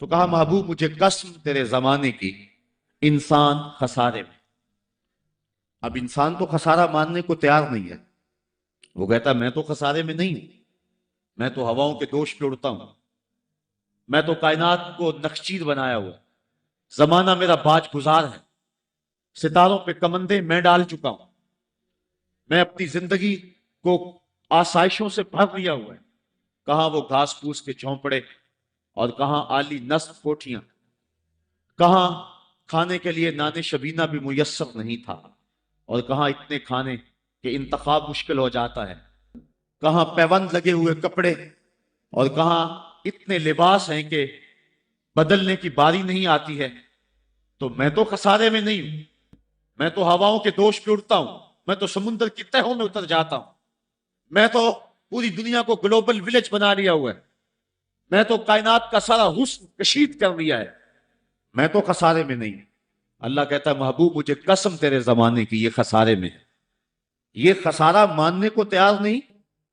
تو کہا محبوب مجھے قسم تیرے زمانے کی، انسان خسارے میں۔ اب انسان تو خسارہ ماننے کو تیار نہیں ہے۔ وہ کہتا میں تو خسارے میں نہیں ہوں، میں تو ہواؤں کے دوش پہ اڑتا ہوں، میں تو کائنات کو نخچیر بنایا ہوا، زمانہ میرا باج گزار ہے، ستاروں پہ کمندے میں ڈال چکا ہوں، میں اپنی زندگی کو آسائشوں سے بھر لیا ہوا ہے۔ کہاں وہ گھاس پھوس کے جھونپڑے اور کہاں عالی نصب کوٹھیاں، کہاں کھانے کے لیے نان شبینہ بھی میسر نہیں تھا، اور کہاں اتنے کھانے کہ انتخاب مشکل ہو جاتا ہے، کہاں پیوند لگے ہوئے کپڑے اور کہاں اتنے لباس ہیں کہ بدلنے کی باری نہیں آتی ہے۔ تو میں تو خسارے میں نہیں ہوں، میں تو ہواؤں کے دوش پہ اڑتا ہوں، میں تو سمندر کی تہوں میں اتر جاتا ہوں، میں تو پوری دنیا کو گلوبل ولیج بنا لیا ہوا ہے، میں تو کائنات کا سارا حسن کشید کر لیا ہے، میں تو خسارے میں نہیں۔ اللہ کہتا ہے محبوب مجھے قسم تیرے زمانے کی، یہ خسارے میں ہے۔ یہ خسارہ ماننے کو تیار نہیں،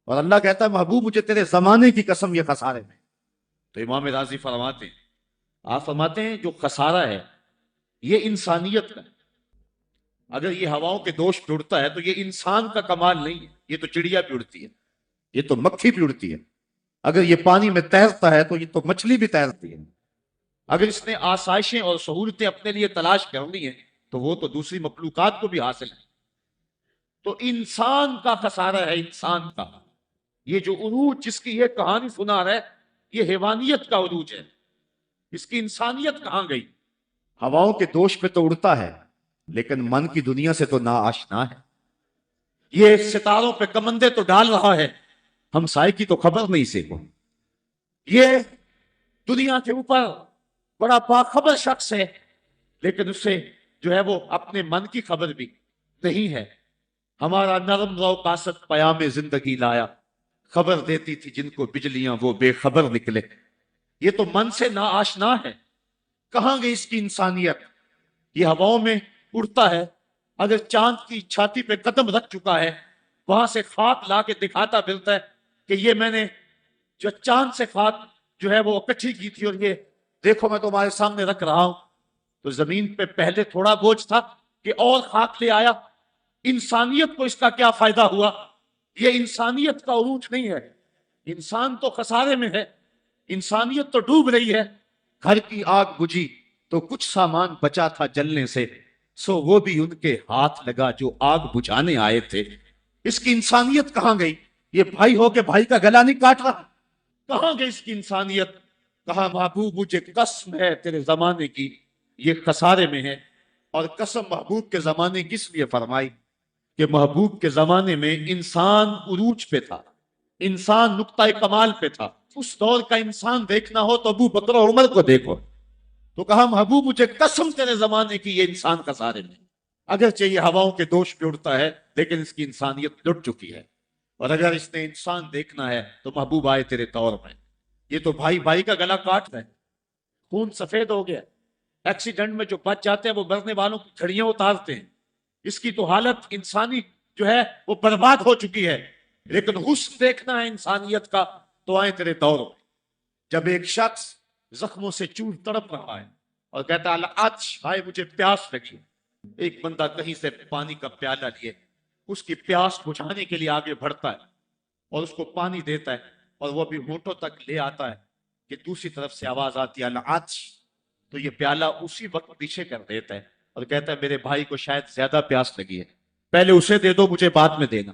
اور اللہ کہتا ہے محبوب مجھے تیرے زمانے کی قسم یہ خسارے میں۔ تو امام راضی فرماتے ہیں، آپ فرماتے ہیں جو خسارہ ہے یہ انسانیت کا ہے۔ اگر یہ ہواؤں کے دوش پہ اڑتا ہے تو یہ انسان کا کمال نہیں ہے، یہ تو چڑیا بھی اڑتی ہے، یہ تو مکھی بھی اڑتی ہے۔ اگر یہ پانی میں تیرتا ہے تو یہ تو مچھلی بھی تیرتی ہے۔ اگر اس نے آسائشیں اور سہولتیں اپنے لیے تلاش کرنی ہیں تو وہ تو دوسری مخلوقات کو بھی حاصل ہے۔ تو انسان کا خسارہ ہے، انسان کا۔ یہ جو عروج جس کی یہ کہانی سنا رہا ہے یہ حیوانیت کا عروج ہے، اس کی انسانیت کہاں گئی؟ ہواؤں کے دوش پہ تو اڑتا ہے لیکن من کی دنیا سے تو ناآشنا ہے۔ یہ ستاروں پہ کمندے تو ڈال رہا ہے، ہم سائے کی تو خبر نہیں سے کو۔ یہ دنیا کے اوپر بڑا باخبر شخص ہے لیکن اسے جو ہے وہ اپنے من کی خبر بھی نہیں ہے۔ ہمارا نرم رو قاصد پیام زندگی لایا، خبر دیتی تھی جن کو بجلیاں وہ بے خبر نکلے۔ یہ تو من سے ناآشنا ہے، کہاں گئی اس کی انسانیت؟ یہ ہواؤں میں اڑتا ہے، اگر چاند کی چھاتی پہ قدم رکھ چکا ہے وہاں سے خاک لا کے دکھاتا پھرتا ہے کہ یہ میں نے جو چاند سے خاک جو ہے وہ اکٹھی کی تھی اور یہ دیکھو میں تمہارے سامنے رکھ رہا ہوں۔ تو زمین پہ پہلے تھوڑا بوجھ تھا کہ اور خاک لے آیا، انسانیت کو اس کا کیا فائدہ ہوا؟ یہ انسانیت کا عروج نہیں ہے، انسان تو خسارے میں ہے، انسانیت تو ڈوب رہی ہے۔ گھر کی آگ بجھی تو کچھ سامان بچا تھا جلنے سے، سو وہ بھی ان کے ہاتھ لگا جو آگ بجھانے آئے تھے۔ اس کی انسانیت کہاں گئی؟ یہ بھائی ہو کے بھائی کا گلا نہیں کاٹ رہا، کہاں گئی اس کی انسانیت؟ کہا محبوب مجھے قسم ہے تیرے زمانے کی، یہ خسارے میں ہے۔ اور قسم محبوب کے زمانے کس لیے فرمائی؟ کہ محبوب کے زمانے میں انسان عروج پہ تھا، انسان نقطہ کمال پہ تھا۔ اس دور کا انسان دیکھنا ہو تو ابو بکر و عمر کو دیکھو۔ تو کہا محبوب مجھے قسم تیرے زمانے کی، یہ انسان خسارے میں۔ اگرچہ یہ ہواؤں کے دوش پہ اڑتا ہے لیکن اس کی انسانیت لٹ چکی ہے، اور اگر اس نے انسان دیکھنا ہے تو محبوب آئے تیرے طور میں۔ یہ تو بھائی بھائی کا گلا کاٹ رہے، خون سفید ہو گیا، ایکسیڈنٹ میں جو بچ جاتے ہیں وہ مرنے والوں کی گھڑیاں اتارتے ہیں۔ اس کی تو حالت انسانی جو ہے وہ برباد ہو چکی ہے، لیکن حسن دیکھنا ہے انسانیت کا تو آئے تیرے دور میں۔ جب ایک شخص زخموں سے چور تڑپ رہا ہے اور کہتا ہے العطش، بھائی مجھے پیاس لگی، ایک بندہ کہیں سے پانی کا پیالہ لیے اس کی پیاس بجھانے کے لیے آگے بڑھتا ہے اور اس کو پانی دیتا ہے، اور وہ بھی ہونٹوں تک لے آتا ہے کہ دوسری طرف سے آواز آتی ہے العطش، تو یہ پیالہ اسی وقت پیچھے کر دیتا ہے اور کہتا ہے میرے بھائی کو شاید زیادہ پیاس لگی ہے، پہلے اسے دے دو مجھے بعد میں دینا۔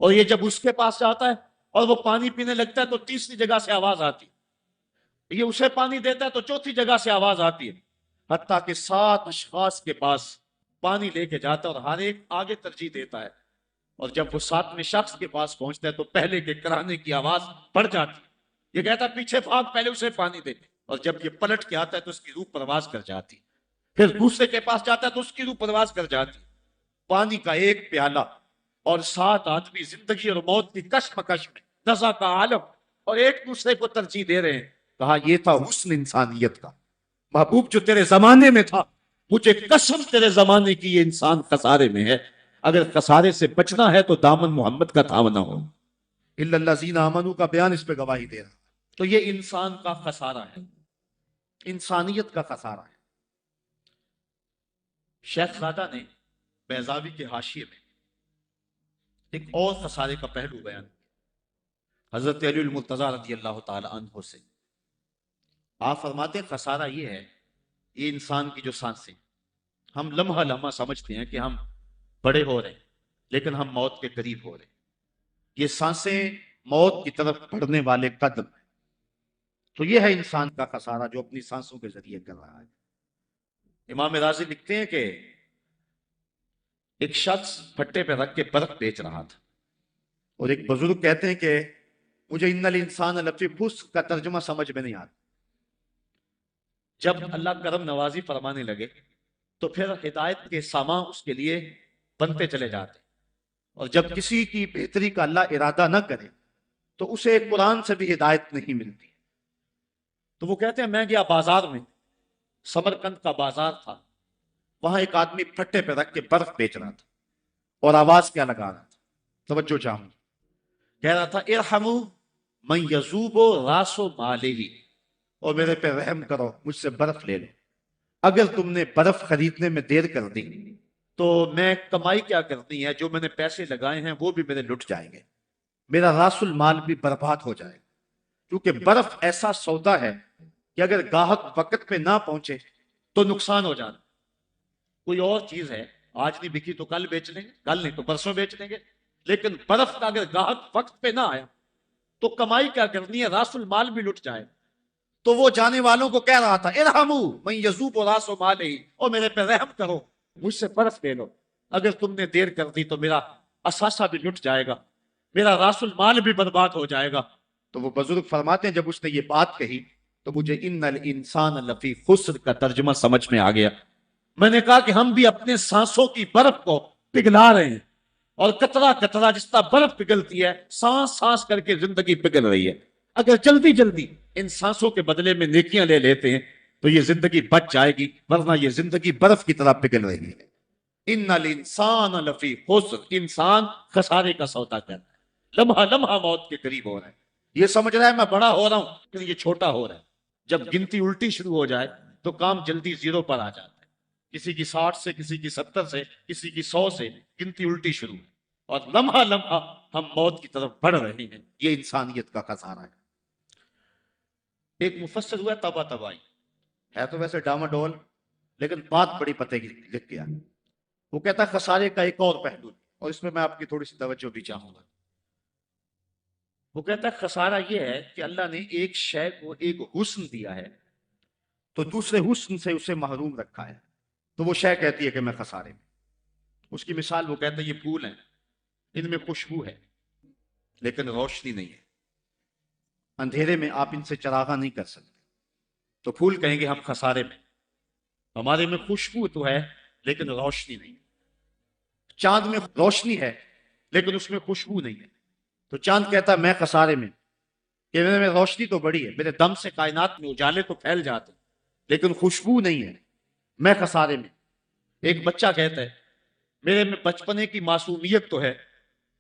اور یہ جب اس کے پاس جاتا ہے اور وہ پانی پینے لگتا ہے تو تیسری جگہ سے آواز آتی ہے، یہ اسے پانی دیتا ہے تو چوتھی جگہ سے آواز آتی ہے، حتیٰ کہ 7 اشخاص کے پاس پانی لے کے جاتا ہے اور ہر ایک آگے ترجیح دیتا ہے، اور جب وہ 7ویں شخص کے پاس پہنچتا ہے تو پہلے کے کرانے کی آواز بڑھ جاتی ہے، یہ کہتا ہے پیچھے بھاگ، پہلے اسے پانی دے، اور جب یہ پلٹ کے آتا ہے تو اس کی روح پرواز کر جاتی، پھر دوسرے کے پاس جاتا ہے تو اس کی روح پرواز کر جاتی۔ پانی کا ایک پیالہ اور 7 آدمی زندگی اور موت کی کشمکش میں، نزا کا عالم، اور ایک دوسرے کو ترجیح دے رہے ہیں۔ کہا یہ تھا حسن انسانیت کا۔ محبوب جو تیرے زمانے میں تھا، مجھے قسم تیرے زمانے کی یہ انسان خسارے میں ہے۔ اگر خسارے سے بچنا ہے تو دامن محمد کا تھامنا ہو۔ الا الذین آمنوا کا بیان اس پہ گواہی دے رہا۔ تو یہ انسان کا خسارہ ہے۔ انسانیت کا خسارہ ہے۔ شیخ زادہ نے بیضاوی کے حاشیے میں ایک اور خسارے کا پہلو بیان کیا حضرت علی المرتضیٰ رضی اللہ تعالی عنہ سے۔ آپ فرماتے ہیں خسارہ یہ ہے، یہ انسان کی جو سانسیں، ہم لمحہ لمحہ سمجھتے ہیں کہ ہم بڑے ہو رہے ہیں لیکن ہم موت کے قریب ہو رہے ہیں۔ یہ سانسیں موت کی طرف بڑھنے والے قدم ہیں۔ تو یہ ہے انسان کا خسارہ جو اپنی سانسوں کے ذریعے کر رہا ہے۔ امام رازی لکھتے ہیں کہ ایک شخص پھٹے پہ رکھ کے برف بیچ رہا تھا، اور ایک بزرگ کہتے ہیں کہ مجھے ان الانسان لفی خسق کا ترجمہ سمجھ میں نہیں آتا۔ جب اللہ کرم نوازی فرمانے لگے تو پھر ہدایت کے سامان اس کے لیے بنتے چلے جاتے، اور جب کسی کی بہتری کا اللہ ارادہ نہ کرے تو اسے قرآن سے بھی ہدایت نہیں ملتی۔ تو وہ کہتے ہیں میں گیا بازار میں، سمرقند کا بازار تھا، وہاں ایک آدمی پھٹے پہ رکھ کے برف بیچ رہا تھا، اور آواز کیا لگا رہا تھا، توجہ چاہوں، کہہ رہا تھا ارحموا من یذوب راس مالہ، اور میرے پہ رحم کرو، مجھ سے برف لے لو۔ اگر تم نے برف خریدنے میں دیر کر دی تو میں کمائی کیا کرنی ہے، جو میں نے پیسے لگائے ہیں وہ بھی میرے لٹ جائیں گے، میرا راس المال بھی برباد ہو جائے گا، کیونکہ برف ایسا سودا ہے کہ اگر گاہک وقت پہ نہ پہنچے تو نقصان ہو جاتا۔ کوئی اور چیز ہے، آج نہیں بکی تو کل بیچ لیں گے، کل نہیں تو پرسوں بیچ لیں گے، لیکن برف کا اگر گاہک وقت پہ نہ آیا تو کمائی کیا کرنی ہے، راس المال بھی لٹ جائے۔ تو وہ جانے والوں کو کہہ رہا تھا ارحموا من یذوب راس مالہ، اور میرے پہ رحم کرو، مجھ سے برف لے لو، اگر تم نے دیر کر دی تو میرا اثاثہ بھی لٹ جائے گا، میرا راس المال بھی برباد ہو جائے گا۔ تو وہ بزرگ فرماتے ہیں جب اس نے یہ بات کہی تو مجھے ان الانسان لفی خسر کا ترجمہ سمجھ میں آ گیا۔ میں نے کہا کہ ہم بھی اپنے سانسوں کی برف کو پگھلا رہے ہیں، اور قطرہ قطرہ جس طرح برف پگھلتی ہے، سانس سانس کر کے زندگی پگھل رہی ہے۔ اگر جلدی جلدی ان سانسوں کے بدلے میں نیکیاں لے لیتے ہیں تو یہ زندگی بچ جائے گی، ورنہ یہ زندگی برف کی طرح پگھل رہی ہے۔ ان الانسان لفی خسر، انسان خسارے کا سودا کرتا ہے، لمحہ لمحہ موت کے قریب ہو رہا ہے، یہ سمجھ رہا ہے میں بڑا ہو رہا ہوں لیکن یہ چھوٹا ہو رہا ہے۔ جب گنتی الٹی شروع ہو جائے تو کام جلدی زیرو پر آ جاتا ہے، کسی کی 60 سے، کسی کی 70 سے، کسی کی 100 سے گنتی الٹی شروع، اور لمحہ لمحہ ہم موت کی طرف بڑھ رہے ہیں۔ یہ انسانیت کا خسارہ ہے۔ ایک مفسر ہوا تبا تبائی، ہے تو ویسے ڈاماڈول لیکن بات بڑی پتے کی لکھ گیا۔ وہ کہتا ہے خسارے کا ایک اور پہلو، اور اس میں میں آپ کی تھوڑی سی توجہ بھی چاہوں گا۔ وہ کہتا ہے خسارہ یہ ہے کہ اللہ نے ایک شے کو ایک حسن دیا ہے تو دوسرے حسن سے اسے محروم رکھا ہے، تو وہ شے کہتی ہے کہ میں خسارے میں۔ اس کی مثال وہ کہتا ہے یہ پھول ہیں، ان میں خوشبو ہے لیکن روشنی نہیں ہے، اندھیرے میں آپ ان سے چراغاں نہیں کر سکتے، تو پھول کہیں گے ہم خسارے میں، ہمارے میں خوشبو تو ہے لیکن روشنی نہیں۔ چاند میں روشنی ہے لیکن اس میں خوشبو نہیں ہے، تو چاند کہتا ہے میں خسارے میں، کہ میرے میں روشنی تو بڑی ہے، میرے دم سے کائنات میں اجالے تو پھیل جاتے لیکن خوشبو نہیں ہے، میں خسارے میں۔ ایک بچہ کہتا ہے میرے میں بچپنے کی معصومیت تو ہے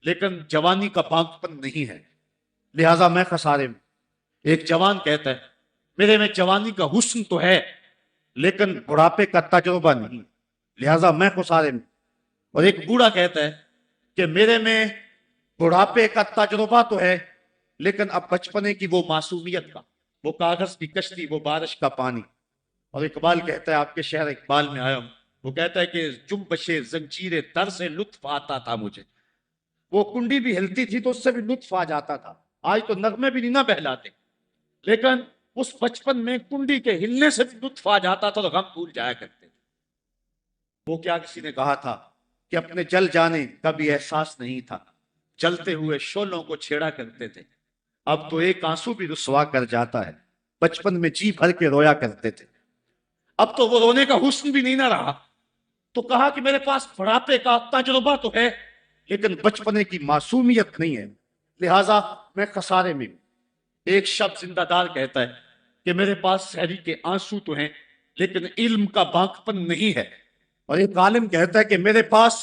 لیکن جوانی کا پانک پن نہیں ہے، لہٰذا میں خسارے میں۔ ایک جوان کہتا ہے میرے میں جوانی کا حسن تو ہے لیکن بڑھاپے کا تجربہ نہیں، لہٰذا میں خسارے میں۔ اور ایک بوڑھا کہتا ہے کہ میرے میں بڑھاپے کا تجربہ تو ہے لیکن اب بچپنے کی وہ معصومیت کا، وہ کاغذ کی کشتی، وہ بارش کا پانی۔ اور اقبال کہتا ہے، آپ کے شہر اقبال میں آیا ہوں، وہ کہتا ہے کہ جنبش زنجیر در سے لطف آتا تھا مجھے، وہ کنڈی بھی ہلتی تھی تو اس سے بھی لطف آ جاتا تھا، آج تو نغمے بھی نہیں نہ بہلاتے، لیکن اس بچپن میں کنڈی کے ہلنے سے بھی لطف آ جاتا تھا تو غم بھول جایا کرتے تھے۔ وہ کیا کسی نے کہا تھا کہ اپنے جل جانے کا بھی احساس نہیں تھا، جلتے ہوئے شعلوں کو چھیڑا کرتے تھے، اب تو ایک آنسو بھی رسوا کر جاتا ہے، بچپن میں جی بھر کے رویا کرتے تھے، اب تو وہ رونے کا حسن بھی نہیں نہ رہا۔ تو کہا کہ میرے پاس بڑھاپے کا تجربہ تو ہے لیکن بچپنے کی معصومیت نہیں ہے، لہٰذا میں خسارے میں ہوں۔ ایک شب زندہ دار کہتا ہے کہ میرے پاس سحری کے آنسو تو ہیں لیکن علم کا بانکپن نہیں ہے، اور ایک عالم کہتا ہے کہ میرے پاس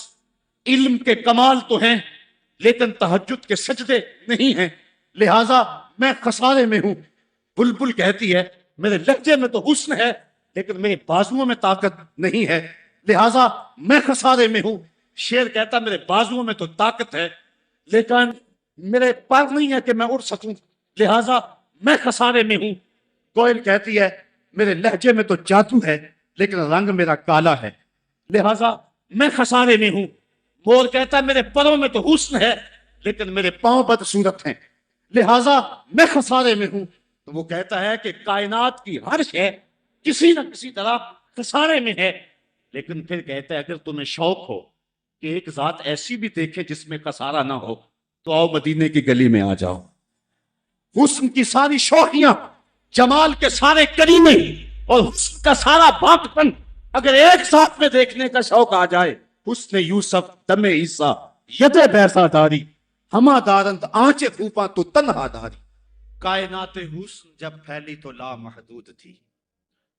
علم کے کمال تو ہیں لیکن تہجد کے سجدے نہیں ہیں، لہٰذا میں خسارے میں ہوں۔ بلبل کہتی ہے میرے لہجے میں تو حسن ہے لیکن میرے بازوؤں میں طاقت نہیں ہے، لہذا میں خسارے میں ہوں۔ شیر کہتا میرے بازوؤں میں تو طاقت ہے لیکن میرے پر نہیں ہے کہ میں اڑ سکوں، لہذا میں خسارے میں ہوں۔ کوئل کہتی ہے میرے لہجے میں تو جادو ہے لیکن رنگ میرا کالا ہے، لہذا میں خسارے میں ہوں۔ مور کہتا ہے میرے پروں میں تو حسن ہے لیکن میرے پاؤں بدصورت ہیں، لہذا میں خسارے میں ہوں۔ تو وہ کہتا ہے کہ کائنات کی ہر شے کسی نہ کسی طرح خسارے میں ہے، لیکن پھر کہتا ہے اگر تمہیں شوق ہو کہ ایک ذات ایسی بھی دیکھے جس میں خسارہ نہ ہو تو آؤ مدینے کی گلی میں آ جاؤ۔ حسن کی ساری شوخیاں، جمال کے سارے کریمے اور حسن کا سارا باقپن اگر ایک ساتھ میں دیکھنے کا شوق آ جائے، حسن یوسف دم عیسیٰ ید بیسا داری ہما دارند آنچے پھوپا تو تنہا داری۔ کائنات حسن جب پھیلی تو لا محدود تھی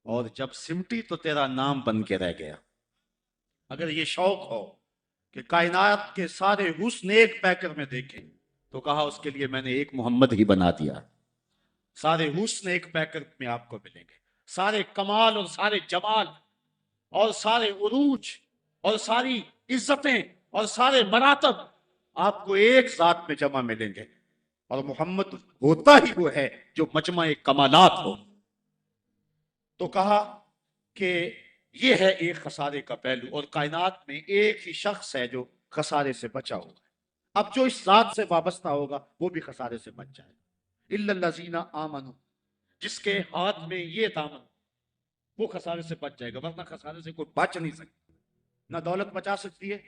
اور جب سمٹی تو تیرا نام بن کے رہ گیا۔ اگر یہ شوق ہو کہ کائنات کے سارے حسن ایک پیکر میں دیکھیں تو کہا اس کے لیے میں نے ایک محمد ہی بنا دیا۔ سارے حسن ایک پیکر میں آپ کو ملیں گے، سارے کمال اور سارے جمال اور سارے عروج اور ساری عزتیں اور سارے مراتب آپ کو ایک ذات میں جمع ملیں گے، اور محمد ہوتا ہی وہ ہے جو مجمع کمالات ہو۔ تو کہا کہ یہ ہے ایک خسارے کا پہلو، اور کائنات میں ایک ہی شخص ہے جو خسارے سے بچا ہوگا۔ اب جو اس ذات سے وابستہ ہوگا وہ بھی خسارے سے بچ جائے گا۔ الا الذین آمنوا، جس کے ہاتھ میں یہ دامن وہ خسارے سے بچ جائے گا، ورنہ خسارے سے کوئی بچ نہیں سکتا۔ نہ دولت بچا سکتی ہے،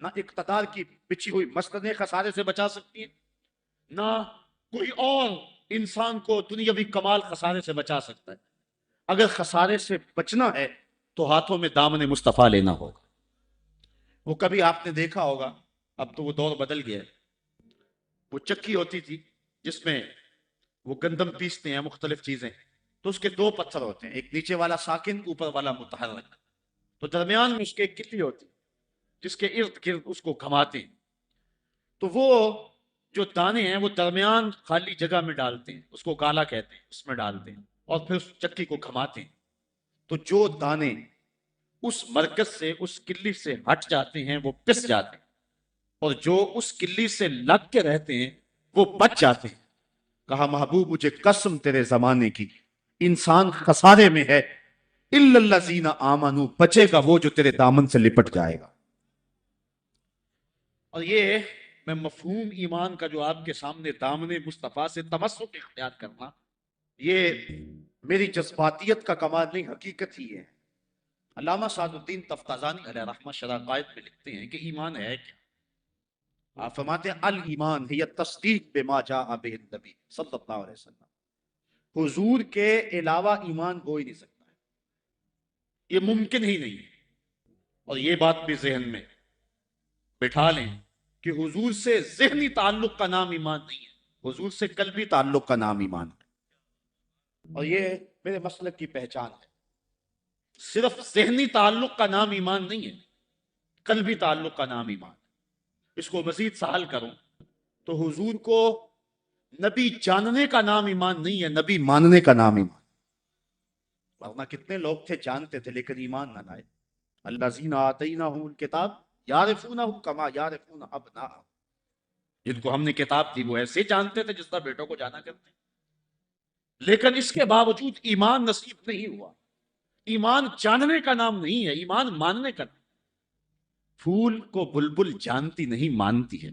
نہ اقتدار کی بچھی ہوئی مسندیں خسارے سے بچا سکتی ہیں، نہ کوئی اور انسان کو دنیاوی کمال خسارے سے بچا سکتا ہے۔ اگر خسارے سے بچنا ہے تو ہاتھوں میں دامن مصطفیٰ لینا ہوگا۔ وہ کبھی آپ نے دیکھا ہوگا، اب تو وہ دور بدل گیا ہے، وہ چکی ہوتی تھی جس میں وہ گندم پیستے ہیں، مختلف چیزیں، تو اس کے دو پتھر ہوتے ہیں، ایک نیچے والا ساکن، اوپر والا متحرک، تو درمیان میں اس کے ایک کلی ہوتی جس کے ارد گرد اس کو گھماتے ہیں، تو وہ جو دانے ہیں وہ درمیان خالی جگہ میں ڈالتے ہیں، اس کو گالا کہتے ہیں، اس میں ڈالتے ہیں اور پھر اس چکی کو گھماتے ہیں، تو جو دانے اس مرکز سے اس کلی سے ہٹ جاتے ہیں وہ پس جاتے ہیں، اور جو اس کلی سے لگ کے رہتے ہیں وہ بچ جاتے ہیں۔ کہا محبوب مجھے قسم تیرے زمانے کی، انسان خسارے میں ہے، الا الذین آمنوا، بچے گا وہ جو تیرے دامن سے لپٹ جائے گا۔ اور یہ میں مفہوم ایمان کا جو آپ کے سامنے دامن مصطفیٰ سے تمسک اختیار کرنا، یہ میری جذباتیت کا کمال نہیں، حقیقت ہی ہے۔ علامہ سعد الدین تفتازانی علیہ رحمہ شرح قائد میں لکھتے ہیں کہ ایمان ہے کیا؟ آپ فرماتے ہیں الایمان ہی تصدیق بما جاء بہ النبی صلی اللہ علیہ وسلم، حضور کے علاوہ ایمان ہو ہی نہیں سکتا ہے، یہ ممکن ہی نہیں ہے۔ اور یہ بات بھی ذہن میں بٹھا لیں کہ حضور سے ذہنی تعلق کا نام ایمان نہیں ہے، حضور سے قلبی تعلق کا نام ایمان ہے، اور یہ میرے مسلک کی پہچان ہے۔ صرف ذہنی تعلق کا نام ایمان نہیں ہے، قلبی تعلق کا نام ایمان ہے۔ اس کو مزید سہل کروں تو حضور کو نبی جاننے کا نام ایمان نہیں ہے، نبی ماننے کا نام ایمان۔ ورنہ کتنے لوگ تھے جانتے تھے لیکن ایمان نہ لائے۔ الذین آتیناہم الکتاب یعرفونہ کما یعرفون ابناءہم، جن کو ہم نے کتاب دی وہ ایسے جانتے تھے جس طرح بیٹوں کو جانا کرتے، لیکن اس کے باوجود ایمان نصیب نہیں ہوا۔ ایمان جاننے کا نام نہیں ہے، ایمان ماننے کا نام۔ پھول کو بلبل جانتی نہیں مانتی ہے،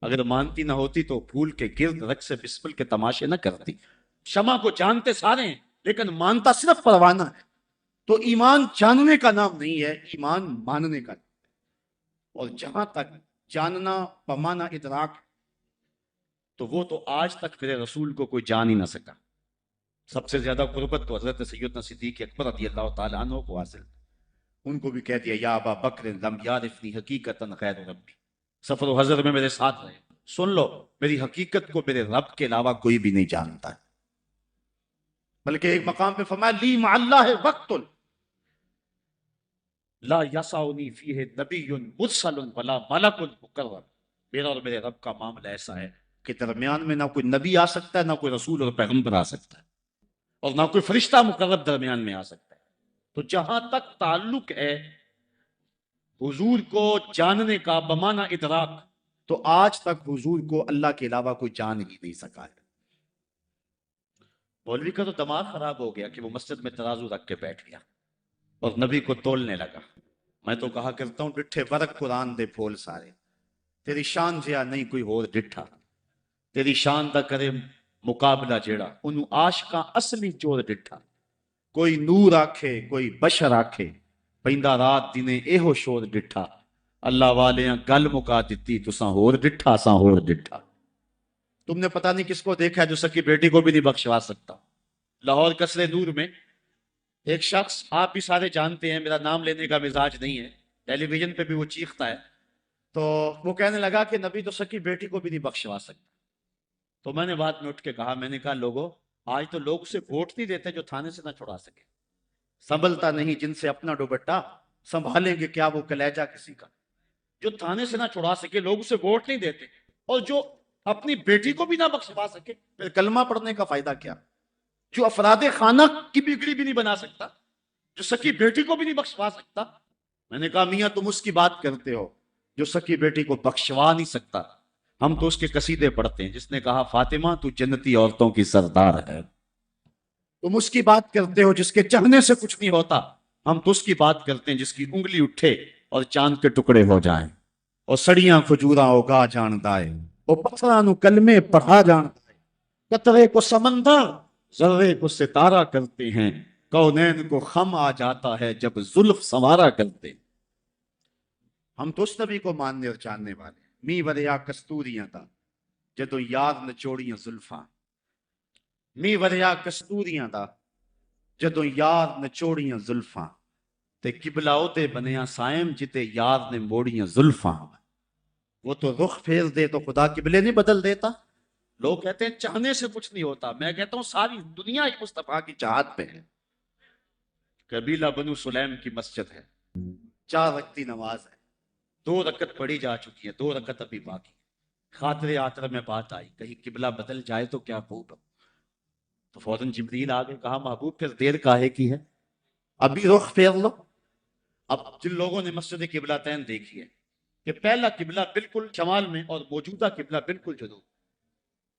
اگر مانتی نہ ہوتی تو پھول کے گرد رقص سے بسمل کے تماشے نہ کرتی۔ شمع کو جانتے سارے ہیں لیکن مانتا صرف پروانہ ہے۔ تو ایمان جاننے کا نام نہیں ہے، ایمان ماننے کا نام ہے۔ اور جہاں تک جاننا بمعنی ادراک تو وہ تو آج تک میرے رسول کو کوئی جان ہی نہ سکا۔ سب سے زیادہ قربت تو حضرت سیدنا صدیق اکبر رضی اللہ تعالیٰ عنہ کو حاصل، ان کو بھی کہہ دیا یا ابا بکر لم یعرفنی حقیقتا غیر ربی، سفر و حضر میں میرے ساتھ رہے، سن لو میری حقیقت کو میرے رب کے علاوہ کوئی بھی نہیں جانتا ہے۔ بلکہ ایک مقام پہ فرمایا لی مع اللہ وقت لا یسعنی فیہ نبی مرسل ولا ملک مقرب، میرا اور میرے رب کا معاملہ ایسا ہے کہ درمیان میں نہ کوئی نبی آ سکتا ہے نہ کوئی رسول اور پیغمبر آ سکتا ہے، اور نہ کوئی فرشتہ مقرب درمیان میں آ سکتا ہے۔ تو جہاں تک تعلق ہے حضور کو جاننے کا بمانہ ادراک، تو آج تک حضور کو اللہ کے علاوہ کوئی جان ہی نہیں سکا ہے۔ مولوی کا تو دماغ خراب ہو گیا کہ وہ مسجد میں ترازو رکھ کے بیٹھ گیا اور نبی کو تولنے لگا۔ میں تو کہا کرتا ہوں ڈٹھے ورق قرآن دے پھول سارے، تیری شان جیا نہیں کوئی ہور ڈٹھا، تیری شان دا کرے مقابلہ جیڑا انہوں عاشقاں اصلی چور ڈٹھا۔ کوئی نور آکھے کوئی بشر آکھے، پیندا رات دنے ایہو شور ڈٹھا، اللہ والیاں گل مکا دیتی تساں ہور ڈٹھا ساں ہور ڈٹھا۔ تم نے پتہ نہیں کس کو دیکھا ہے جو سکی بیٹی کو بھی نہیں بخشوا سکتا۔ لاہور قصر نور میں ایک شخص، آپ بھی سارے جانتے ہیں، میرا نام لینے کا مزاج نہیں ہے، ٹیلی ویژن پہ بھی وہ چیختا ہے، تو وہ کہنے لگا کہ نبی تو سکی بیٹی کو بھی نہیں بخشوا سکتا۔ تو میں نے بعد میں اٹھ کے کہا، میں نے کہا لوگوں، آج تو لوگ اسے ووٹ نہیں دیتے جو تھانے سے نہ چھڑا سکے، سنبھلتا نہیں جن سے اپنا دوپٹہ، سنبھالیں گے کیا وہ کلیجہ کسی کا۔ جو تھانے سے نہ چھڑا سکے لوگ اسے ووٹ نہیں دیتے، اور جو اپنی بیٹی کو بھی نہ بخشوا سکے پھر کلمہ پڑھنے کا فائدہ کیا؟ جو افراد خانہ کی بگڑی بھی نہیں بنا سکتا، جو سکی بیٹی کو بھی نہیں بخشوا سکتا۔ میں نے کہا میاں تم اس کی بات کرتے ہو جو سکی بیٹی کو بخشوا نہیں سکتا، ہم تو اس کے قصیدے پڑھتے ہیں جس نے کہا فاطمہ تو جنتی عورتوں کی سردار ہے۔ تم اس کی بات کرتے ہو جس کے چاہنے سے کچھ نہیں ہوتا، ہم تو اس کی بات کرتے ہیں جس کی انگلی اٹھے اور چاند کے ٹکڑے ہو جائیں، اور سڑیاں کھجوراں اگا جاندا ہے، اور پتھراں نو کلمے پڑھا جاندا ہے، قطرے کو سمندر ذرے کو ستارہ کرتے ہیں، کونین کو خم آ جاتا ہے جب زلف سنوارا کرتے ہیں۔ ہم تو اس نبی کو ماننے اور جاننے والے ہیں۔ می وریا کستوریاں دا جدو یار نچوڑیاں زلفاں، می وریا کستوریاں دا جدو یار نچوڑیاں زلفاں، تے قبلہ اوتے بنیا سائم جتے یار نے موڑیاں زلفاں۔ وہ تو رخ پھیر دے تو خدا قبلے نہیں بدل دیتا۔ لوگ کہتے ہیں چاہنے سے کچھ نہیں ہوتا، میں کہتا ہوں ساری دنیا ایک مصطفیٰ کی چاہت پہ ہے۔ قبیلہ بنو سلیم کی مسجد ہے، 4 رکعتی نماز ہے، 2 رکعت پڑھی جا چکی ہے، 2 رکعت ابھی باقی۔ خاطر آتر میں بات آئی کہیں قبلہ بدل جائے تو کیا خوب، تو فوراً جبریل آگے کہا محبوب پھر دیر کاہے کی ہے، ابھی رخ پھیر لو۔ اب جن لوگوں نے مسجد قبلتین دیکھی ہے کہ پہلا قبلہ بالکل شمال میں اور موجودہ قبلہ بالکل جنوب،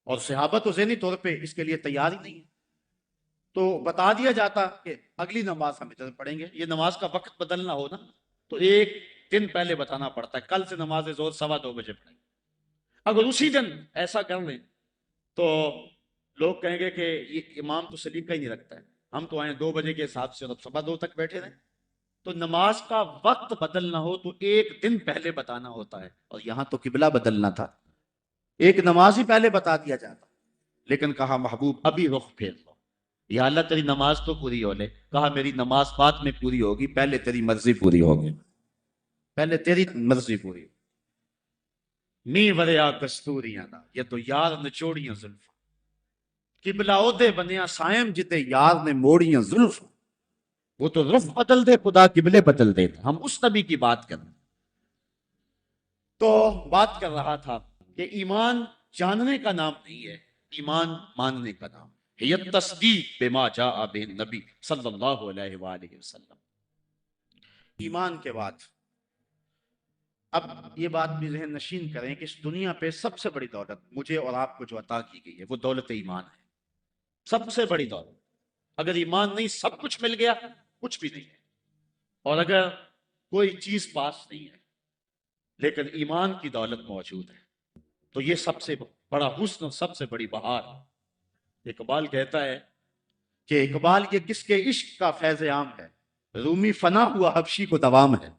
اور صحابہ تو ذہنی طور پہ اس کے لیے تیار ہی نہیں ہے، تو بتا دیا جاتا کہ اگلی نماز ہم ادھر پڑھیں گے۔ یہ نماز کا وقت بدلنا ہو نا تو 1 دن پہلے بتانا پڑتا ہے، کل سے نماز ظہر 2:15 بجے پڑھیں گے۔ اگر اسی دن ایسا کر لیں تو لوگ کہیں گے کہ یہ امام تو سلیقہ ہی نہیں رکھتا ہے، ہم تو آئے 2 بجے کے حساب سے اور اب 2:15 تک بیٹھے رہیں۔ تو نماز کا وقت بدلنا ہو تو 1 دن پہلے بتانا ہوتا ہے، اور یہاں تو قبلہ بدلنا تھا، ایک نماز ہی پہلے بتا دیا جاتا، لیکن کہا محبوب ابھی رخ پھیر لو۔ یا اللہ تیری نماز تو پوری ہو لے، کہا میری نماز بعد میں پوری ہوگی، پہلے تیری مرضی پوری ہوگی، پہلے تیری مرضی پوری ہوگی۔ می وریا کستوریاں دا یہ تو یار نچوڑیاں زلفاں، قبلہ اودے بنیا سائم جتے یار نے موڑیاں زلفاں۔ وہ تو رخ بدل دے خدا قبلے بدل دے، ہم اس نبی کی بات کر رہے ہیں۔ تو بات کر رہا تھا کہ ایمان جاننے کا نام نہیں ہے، ایمان ماننے کا نام ہے، یہ تصدیق بما جاء بہ النبی صلی اللہ علیہ وآلہ وسلم۔ ایمان کے بعد اب یہ بات بھی ذہن نشین کریں کہ اس دنیا پہ سب سے بڑی دولت مجھے اور آپ کو جو عطا کی گئی ہے وہ دولت ایمان ہے، سب سے بڑی دولت۔ اگر ایمان نہیں سب کچھ مل گیا کچھ بھی نہیں ہے، اور اگر کوئی چیز پاس نہیں ہے لیکن ایمان کی دولت موجود ہے تو یہ سب سے بڑا حسن اور سب سے بڑی بہار ہے۔ اقبال کہتا ہے کہ اقبال یہ کس کے عشق کا فیض عام ہے، رومی فنا ہوا حبشی کو دوام ہے۔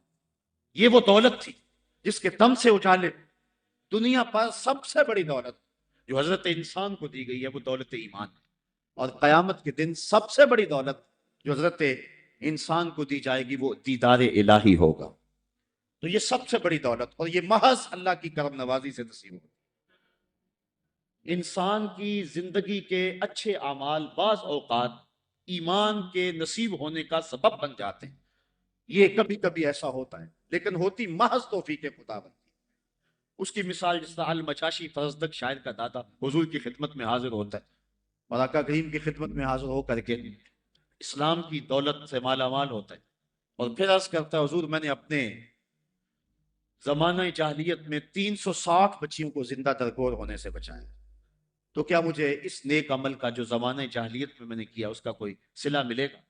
یہ وہ دولت تھی جس کے دم سے اجالے دنیا پر سب سے بڑی دولت جو حضرت انسان کو دی گئی ہے وہ دولت ایمان ہے، اور قیامت کے دن سب سے بڑی دولت جو حضرت انسان کو دی جائے گی وہ دیدار الہی ہوگا۔ تو یہ سب سے بڑی دولت، اور یہ محض اللہ کی کرم نوازی سے نصیب ہوگا۔ انسان کی زندگی کے اچھے اعمال بعض اوقات ایمان کے نصیب ہونے کا سبب بن جاتے ہیں، یہ کبھی کبھی ایسا ہوتا ہے لیکن ہوتی محض توفیق خدا بندی۔ اس کی مثال جس طرح المچاشی فرزدق شاعر کا دادا حضور کی خدمت میں حاضر ہوتا ہے اور آقا کریم کی خدمت میں حاضر ہو کر کے اسلام کی دولت سے مالا مال ہوتا ہے، اور پھر عرض کرتا ہے حضور میں نے اپنے زمانہ جاہلیت میں 360 بچیوں کو زندہ درگور ہونے سے بچایا، تو کیا مجھے اس نیک عمل کا جو زمانہ جاہلیت میں نے کیا اس کا کوئی صلہ ملے گا؟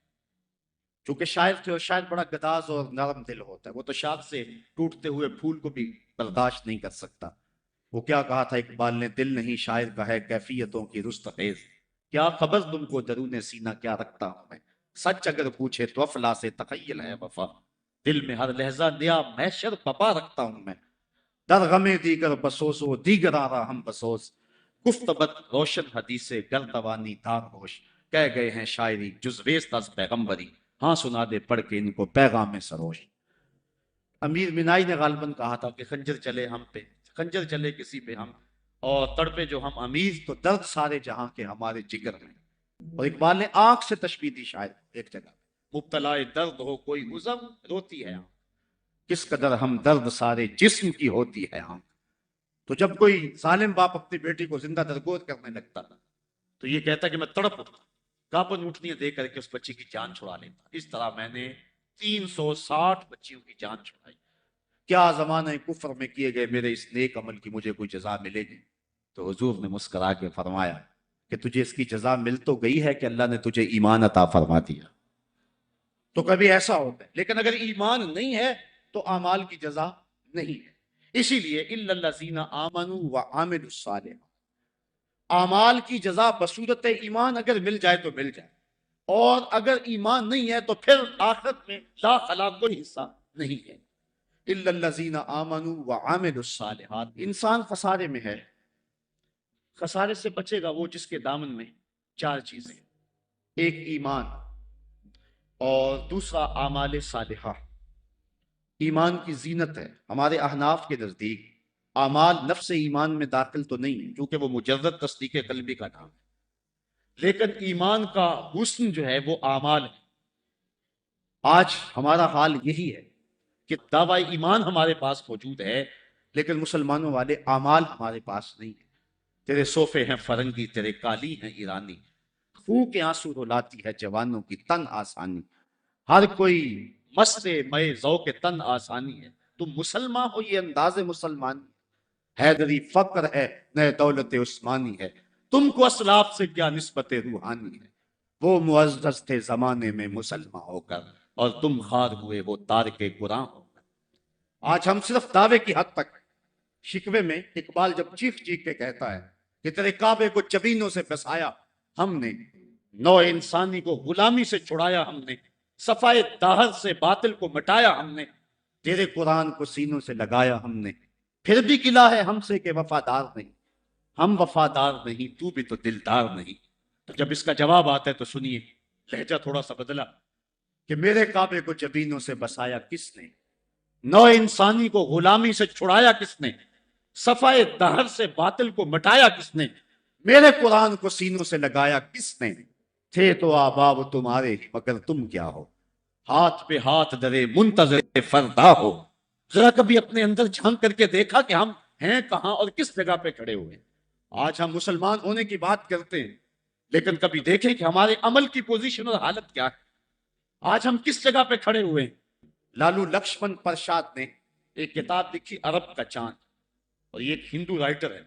چونکہ شاعر تھے، اور شاعر بڑا گداز اور نرم دل ہوتا ہے، وہ تو شاخ سے ٹوٹتے ہوئے پھول کو بھی برداشت نہیں کر سکتا۔ وہ کیا کہا تھا اقبال نے، دل نہیں شاعر کا ہے کیفیتوں کی رست خیز، کیا خبر تم کو درون سینہ کیا رکھتا ہوں میں، سچ اگر پوچھے تو افلا سے تخیل ہے وفا، دل میں ہر لہجہ نیا محشر پپا رکھتا ہوں میں، در غمے دیگر بسوس و دیگر آرا ہم بسوس، گفتبت روشن حدیث گردوانی دار ہوش، کہہ گئے ہیں شاعری جزویست از پیغمبری، ہاں سنا دے پڑھ کے ان کو پیغام سروش۔ امیر بینائی نے غالباً کہا تھا کہ خنجر چلے ہم پہ، خنجر چلے کسی پہ ہم، اور تڑپے جو ہم امیر، تو درد سارے جہاں کے ہمارے جگر میں۔ اور اقبال نے آنکھ سے تشبیہ دی شاید ایک جگہ، مبتلا درد ہو کوئی عزم روتی ہے آنکھ، کس قدر ہم درد سارے جسم کی ہوتی ہے آنکھ۔ تو جب کوئی ظالم باپ اپنی بیٹی کو زندہ درگور کرنے لگتا تو یہ کہتا کہ میں تڑپ اٹھتا، کانپن اٹھنیاں دے کر کے اس بچی کی جان چھڑا لیتا۔ اس طرح میں نے 360 بچیوں کی جان چھڑائی، کیا زمانہ کفر میں کیے گئے میرے اس نیک عمل کی مجھے کوئی جزا ملے گی؟ تو حضور نے مسکرا کے فرمایا کہ تجھے اس کی جزا مل تو گئی ہے کہ اللہ نے تجھے ایمان عطا فرما دیا۔ تو کبھی ایسا ہوتا ہے، لیکن اگر ایمان نہیں ہے تو اعمال کی جزا نہیں ہے۔ اسی لیے الا الذین آمنوا وعملوا الصالحات، اعمال کی جزا بصورت ایمان اگر مل جائے تو مل جائے، اور اگر ایمان نہیں ہے تو پھر آخرت میں لا خلاق کوئی حصہ نہیں ہے۔ الا الذین آمنوا وعملوا الصالحات، انسان خسارے میں ہے۔ خسارے سے بچے گا وہ جس کے دامن میں 4 چیزیں، ایک ایمان، اور دوسرا اعمال صالحہ۔ ایمان کی زینت ہے، ہمارے احناف کے نزدیک اعمال نفس ایمان میں داخل تو نہیں ہے کیونکہ وہ مجرد تصدیق قلبی کا نام ہے، لیکن ایمان کا حسن جو ہے وہ اعمال ہے۔ آج ہمارا حال یہی ہے کہ دعوی ایمان ہمارے پاس موجود ہے، لیکن مسلمانوں والے اعمال ہمارے پاس نہیں ہے۔ تیرے صوفے ہیں فرنگی، تیرے کالی ہیں ایرانی، خون کے آنسو رلاتی ہے جوانوں کی تن آسانی، ہر کوئی مست مئے ذوق تن آسانی ہے، تم مسلمان ہو یہ انداز مسلمانی، حیدری فقر ہے نئے دولت عثمانی ہے، تم کو اسلاف سے کیا نسبت روحانی ہے، وہ معزز تھے زمانے میں مسلمان ہو کر، اور تم خار ہوئے وہ تارک قرآن ہو کر۔ آج ہم صرف دعوے کی حد تک، شکوے میں اقبال جب چیخ چیخ کے کہتا ہے کہ تیرے کعبے کو جبینوں سے بسایا ہم نے، نو انسانی کو غلامی سے چھڑایا ہم نے، صفائے داہر سے باطل کو مٹایا ہم نے، تیرے قرآن کو سینوں سے لگایا ہم نے، پھر بھی گلا ہے ہم سے کہ وفادار نہیں، ہم وفادار نہیں تو بھی تو دلدار نہیں۔ تو جب اس کا جواب آتا ہے تو سنیے، لہجہ تھوڑا سا بدلا، کہ میرے کعبے کو جبینوں سے بسایا کس نے، نو انسانی کو غلامی سے چھڑایا کس نے، صفائے دہر سے باطل کو مٹایا کس نے، میرے قرآن کو سینوں سے لگایا کس نے، تھے تو آباب تمہارے ہی مگر تم کیا ہو، ہاتھ پہ ہاتھ درے منتظر فردا ہو۔ ذرا کبھی اپنے اندر جھانک کر کے دیکھا کہ ہم ہیں کہاں اور کس جگہ پہ کھڑے ہوئے ہیں۔ آج ہم مسلمان ہونے کی بات کرتے ہیں، لیکن کبھی دیکھیں کہ ہمارے عمل کی پوزیشن اور حالت کیا ہے، آج ہم کس جگہ پہ کھڑے ہوئے ہیں۔ لالو لکشمن پرشاد نے ایک کتاب لکھی عرب کا چاند، اور یہ ایک ہندو رائٹر ہے،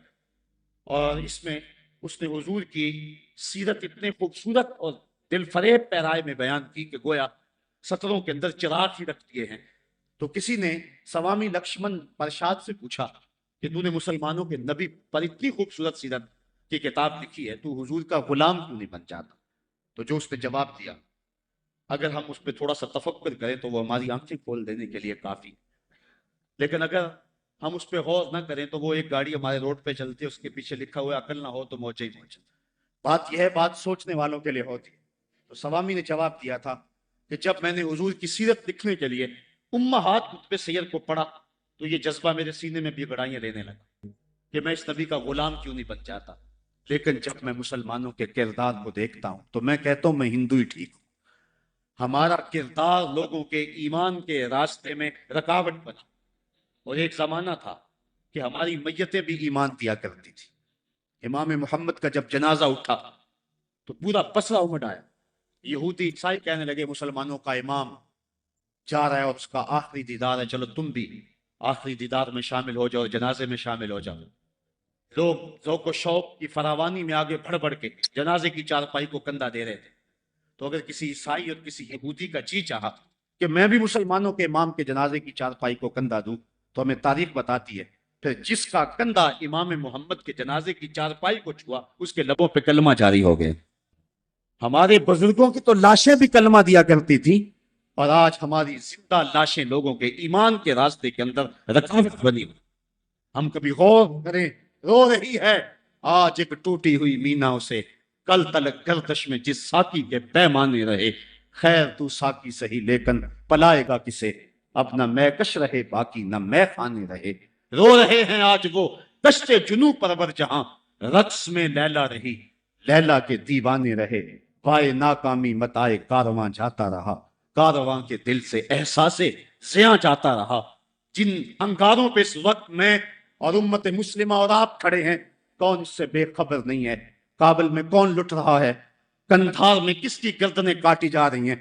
اور اس میں اس نے حضور کی سیرت اتنے خوبصورت اور دل فریب پیرائے میں بیان کی کہ گویا سطروں کے اندر چراغ ہی رکھ دیے ہیں۔ تو کسی نے سوامی لکشمن پرشاد سے پوچھا کہ تو نے مسلمانوں کے نبی پر اتنی خوبصورت سیرت کی کتاب لکھی ہے، تو حضور کا غلام کیوں نہیں بن جاتا؟ تو جو اس نے جواب دیا، اگر ہم اس پہ تھوڑا سا تفکر کریں تو وہ ہماری آنکھیں کھول دینے کے لیے کافی، لیکن اگر ہم اس پہ غور نہ کریں تو وہ ایک گاڑی ہمارے روڈ پہ چلتی ہے، اس کے پیچھے لکھا ہوا ہے عقل نہ ہو تو موچے ہی موچے۔ بات یہ ہے، بات سوچنے والوں کے لیے ہوتی ہے۔ تو سوامی نے جواب دیا تھا کہ جب میں نے حضور کی سیرت لکھنے کے لیے امہات کتب سیر کو پڑھا تو یہ جذبہ میرے سینے میں بھی گڑائیاں لینے لگا کہ میں اس نبی کا غلام کیوں نہیں بن جاتا۔ لیکن جب میں مسلمانوں کے کردار کو دیکھتا ہوں تو میں کہتا ہوں میں ہندو ہی ٹھیک ہوں۔ ہمارا کردار لوگوں کے ایمان کے راستے میں رکاوٹ بنا، اور ایک زمانہ تھا کہ ہماری میتیں بھی ایمان دیا کرتی تھی۔ امام محمد کا جب جنازہ اٹھا تو پورا پسرا امڑ آیا. یہودی عیسائی کہنے لگے مسلمانوں کا امام جا رہا ہے اور اس کا آخری دیدار ہے، چلو تم بھی آخری دیدار میں شامل ہو جاؤ، جنازے میں شامل ہو جاؤ. لوگ ذوق و شوق کی فراوانی میں آگے بڑھ بڑھ کے جنازے کی چارپائی کو کندھا دے رہے تھے. تو اگر کسی عیسائی اور کسی یہودی کا جی چاہا کہ میں بھی مسلمانوں کے امام کے جنازے کی چارپائی کو کندھا دوں، تو ہمیں تاریخ بتاتی ہے پھر جس کا کندھا امام محمد کے جنازے کی چارپائی کو چھوا اس کے لبوں پہ کلمہ جاری ہو گئے. ہمارے بزرگوں کی تو لاشیں بھی کلمہ دیا کرتی تھی، اور آج ہماری زندہ لاشیں لوگوں کے ایمان کے راستے کے اندر رکاوٹ بنی. ہم کبھی غور کریں، رو رہی ہے آج ایک ٹوٹی ہوئی مینا اسے، کل تلک گردش میں جس ساکی کے پیمانے رہے. خیر تو ساکی سہی لیکن پلائے گا کسے، اب نہ میں کش رہے باقی نہ میں خانے رہے. رو رہے ہیں آج وہ دشت جنو پرور جہاں، رقص میں لیلا رہی لیلا کے دیوانے رہے. پائے ناکامی متائے کارواں جاتا رہا، کارواں کے دل سے احساس زیاں جاتا رہا. جن انگاروں پہ اس وقت میں اور امت مسلمہ اور آپ کھڑے ہیں، کون اس سے بے خبر نہیں ہے؟ کابل میں کون لٹ رہا ہے؟ کندھار میں کس کی گردنیں کاٹی جا رہی ہیں؟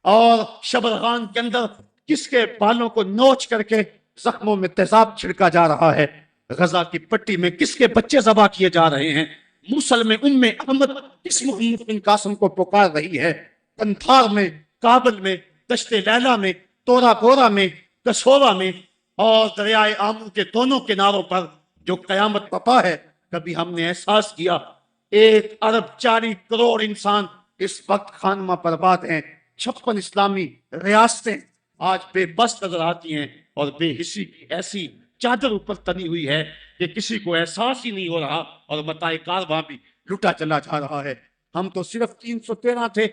اور شبرغان کے اندر کس کے بالوں کو نوچ کر کے زخموں میں تیزاب چھڑکا جا رہا ہے؟ غزہ کی پٹی میں کس کے بچے ذبح کیے جا رہے ہیں؟ موصل میں احمد کس محمد بن قاسم کو پکار رہی ہے؟ کندھار میں، کابل میں، دشت لیلا میں، تورا بورا میں، کسووا میں اور دریائے آمو کے دونوں کناروں پر جو قیامت پپا ہے، کبھی ہم نے احساس کیا 1 ارب 40 کروڑ انسان اس وقت خانمہ برباد ہیں. 56 اسلامی ریاستیں آج بے بس نظر آتی ہیں اور بے حسی کی ایسی چادر اوپر تنی ہوئی ہے کہ کسی کو احساس ہی نہیں ہو رہا اور متاع کارواں بھی لٹا چلا جا رہا ہے. ہم تو صرف 313 تھے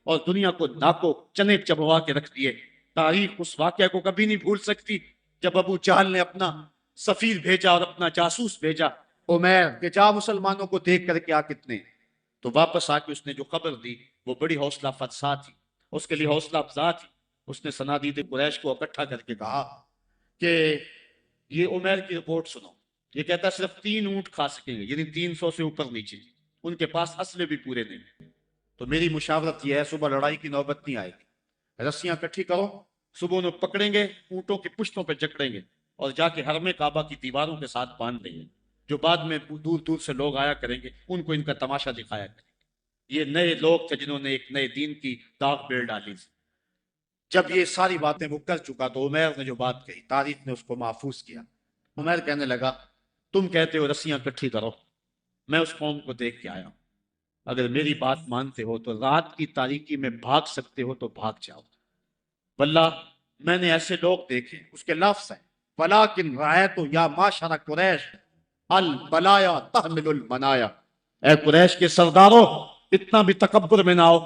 اور دنیا کو ناکو چنے چبوا کے رکھ دیے. تاریخ اس واقعہ کو کبھی نہیں بھول سکتی جب ابو جہل نے اپنا سفیر بھیجا اور اپنا جاسوس بھیجا عمیر کہ جا مسلمانوں کو دیکھ کر کے آ کتنے. تو واپس آ کے اس نے جو خبر دی وہ بڑی حوصلہ افزا تھی، اس کے لیے حوصلہ افزا تھی. اس نے صنادید قریش کو اکٹھا کر کے کہا کہ یہ عمیر کی رپورٹ سنو، یہ کہتا ہے صرف 3 اونٹ کھا سکیں گے، یعنی 300 سے اوپر نیچے، ان کے پاس اسلحے بھی پورے نہیں. تو میری مشاورت یہ ہے صبح لڑائی کی نوبت نہیں آئے گی، رسیاں اکٹھی کرو، صبح انہیں پکڑیں گے، اونٹوں کی پشتوں پہ جکڑیں گے اور جا کے حرم کعبہ کی دیواروں کے ساتھ باندھ دیں گے. جو بعد میں دور دور سے لوگ آیا کریں گے ان کو ان کا تماشا دکھایا کریں گے. یہ نئے لوگ تھے جنہوں نے ایک نئے دین کی داغ بیل ڈالی تھی. جب یہ ساری باتیں وہ کر چکا تو عمیر نے جو بات کہی تاریخ نے اس کو محفوظ کیا. عمیر کہنے لگا تم کہتے ہو رسیاں اکٹھی کرو، میں اس قوم کو دیکھ کے آیا ہوں، اگر میری بات مانتے ہو تو رات کی تاریکی میں بھاگ سکتے ہو تو بھاگ جاؤ. واللہ میں نے ایسے لوگ دیکھے، اس کے لفظ ہیں وَلَٰكِنْ رَأَيْتُ يَا مَعْشَرَ قُرَيْشٍ الْبَلَايَا تَحْمِلُ الْمَنَايَا. اے قریش کے سرداروں، اتنا بھی تکبر میں نہ آؤ.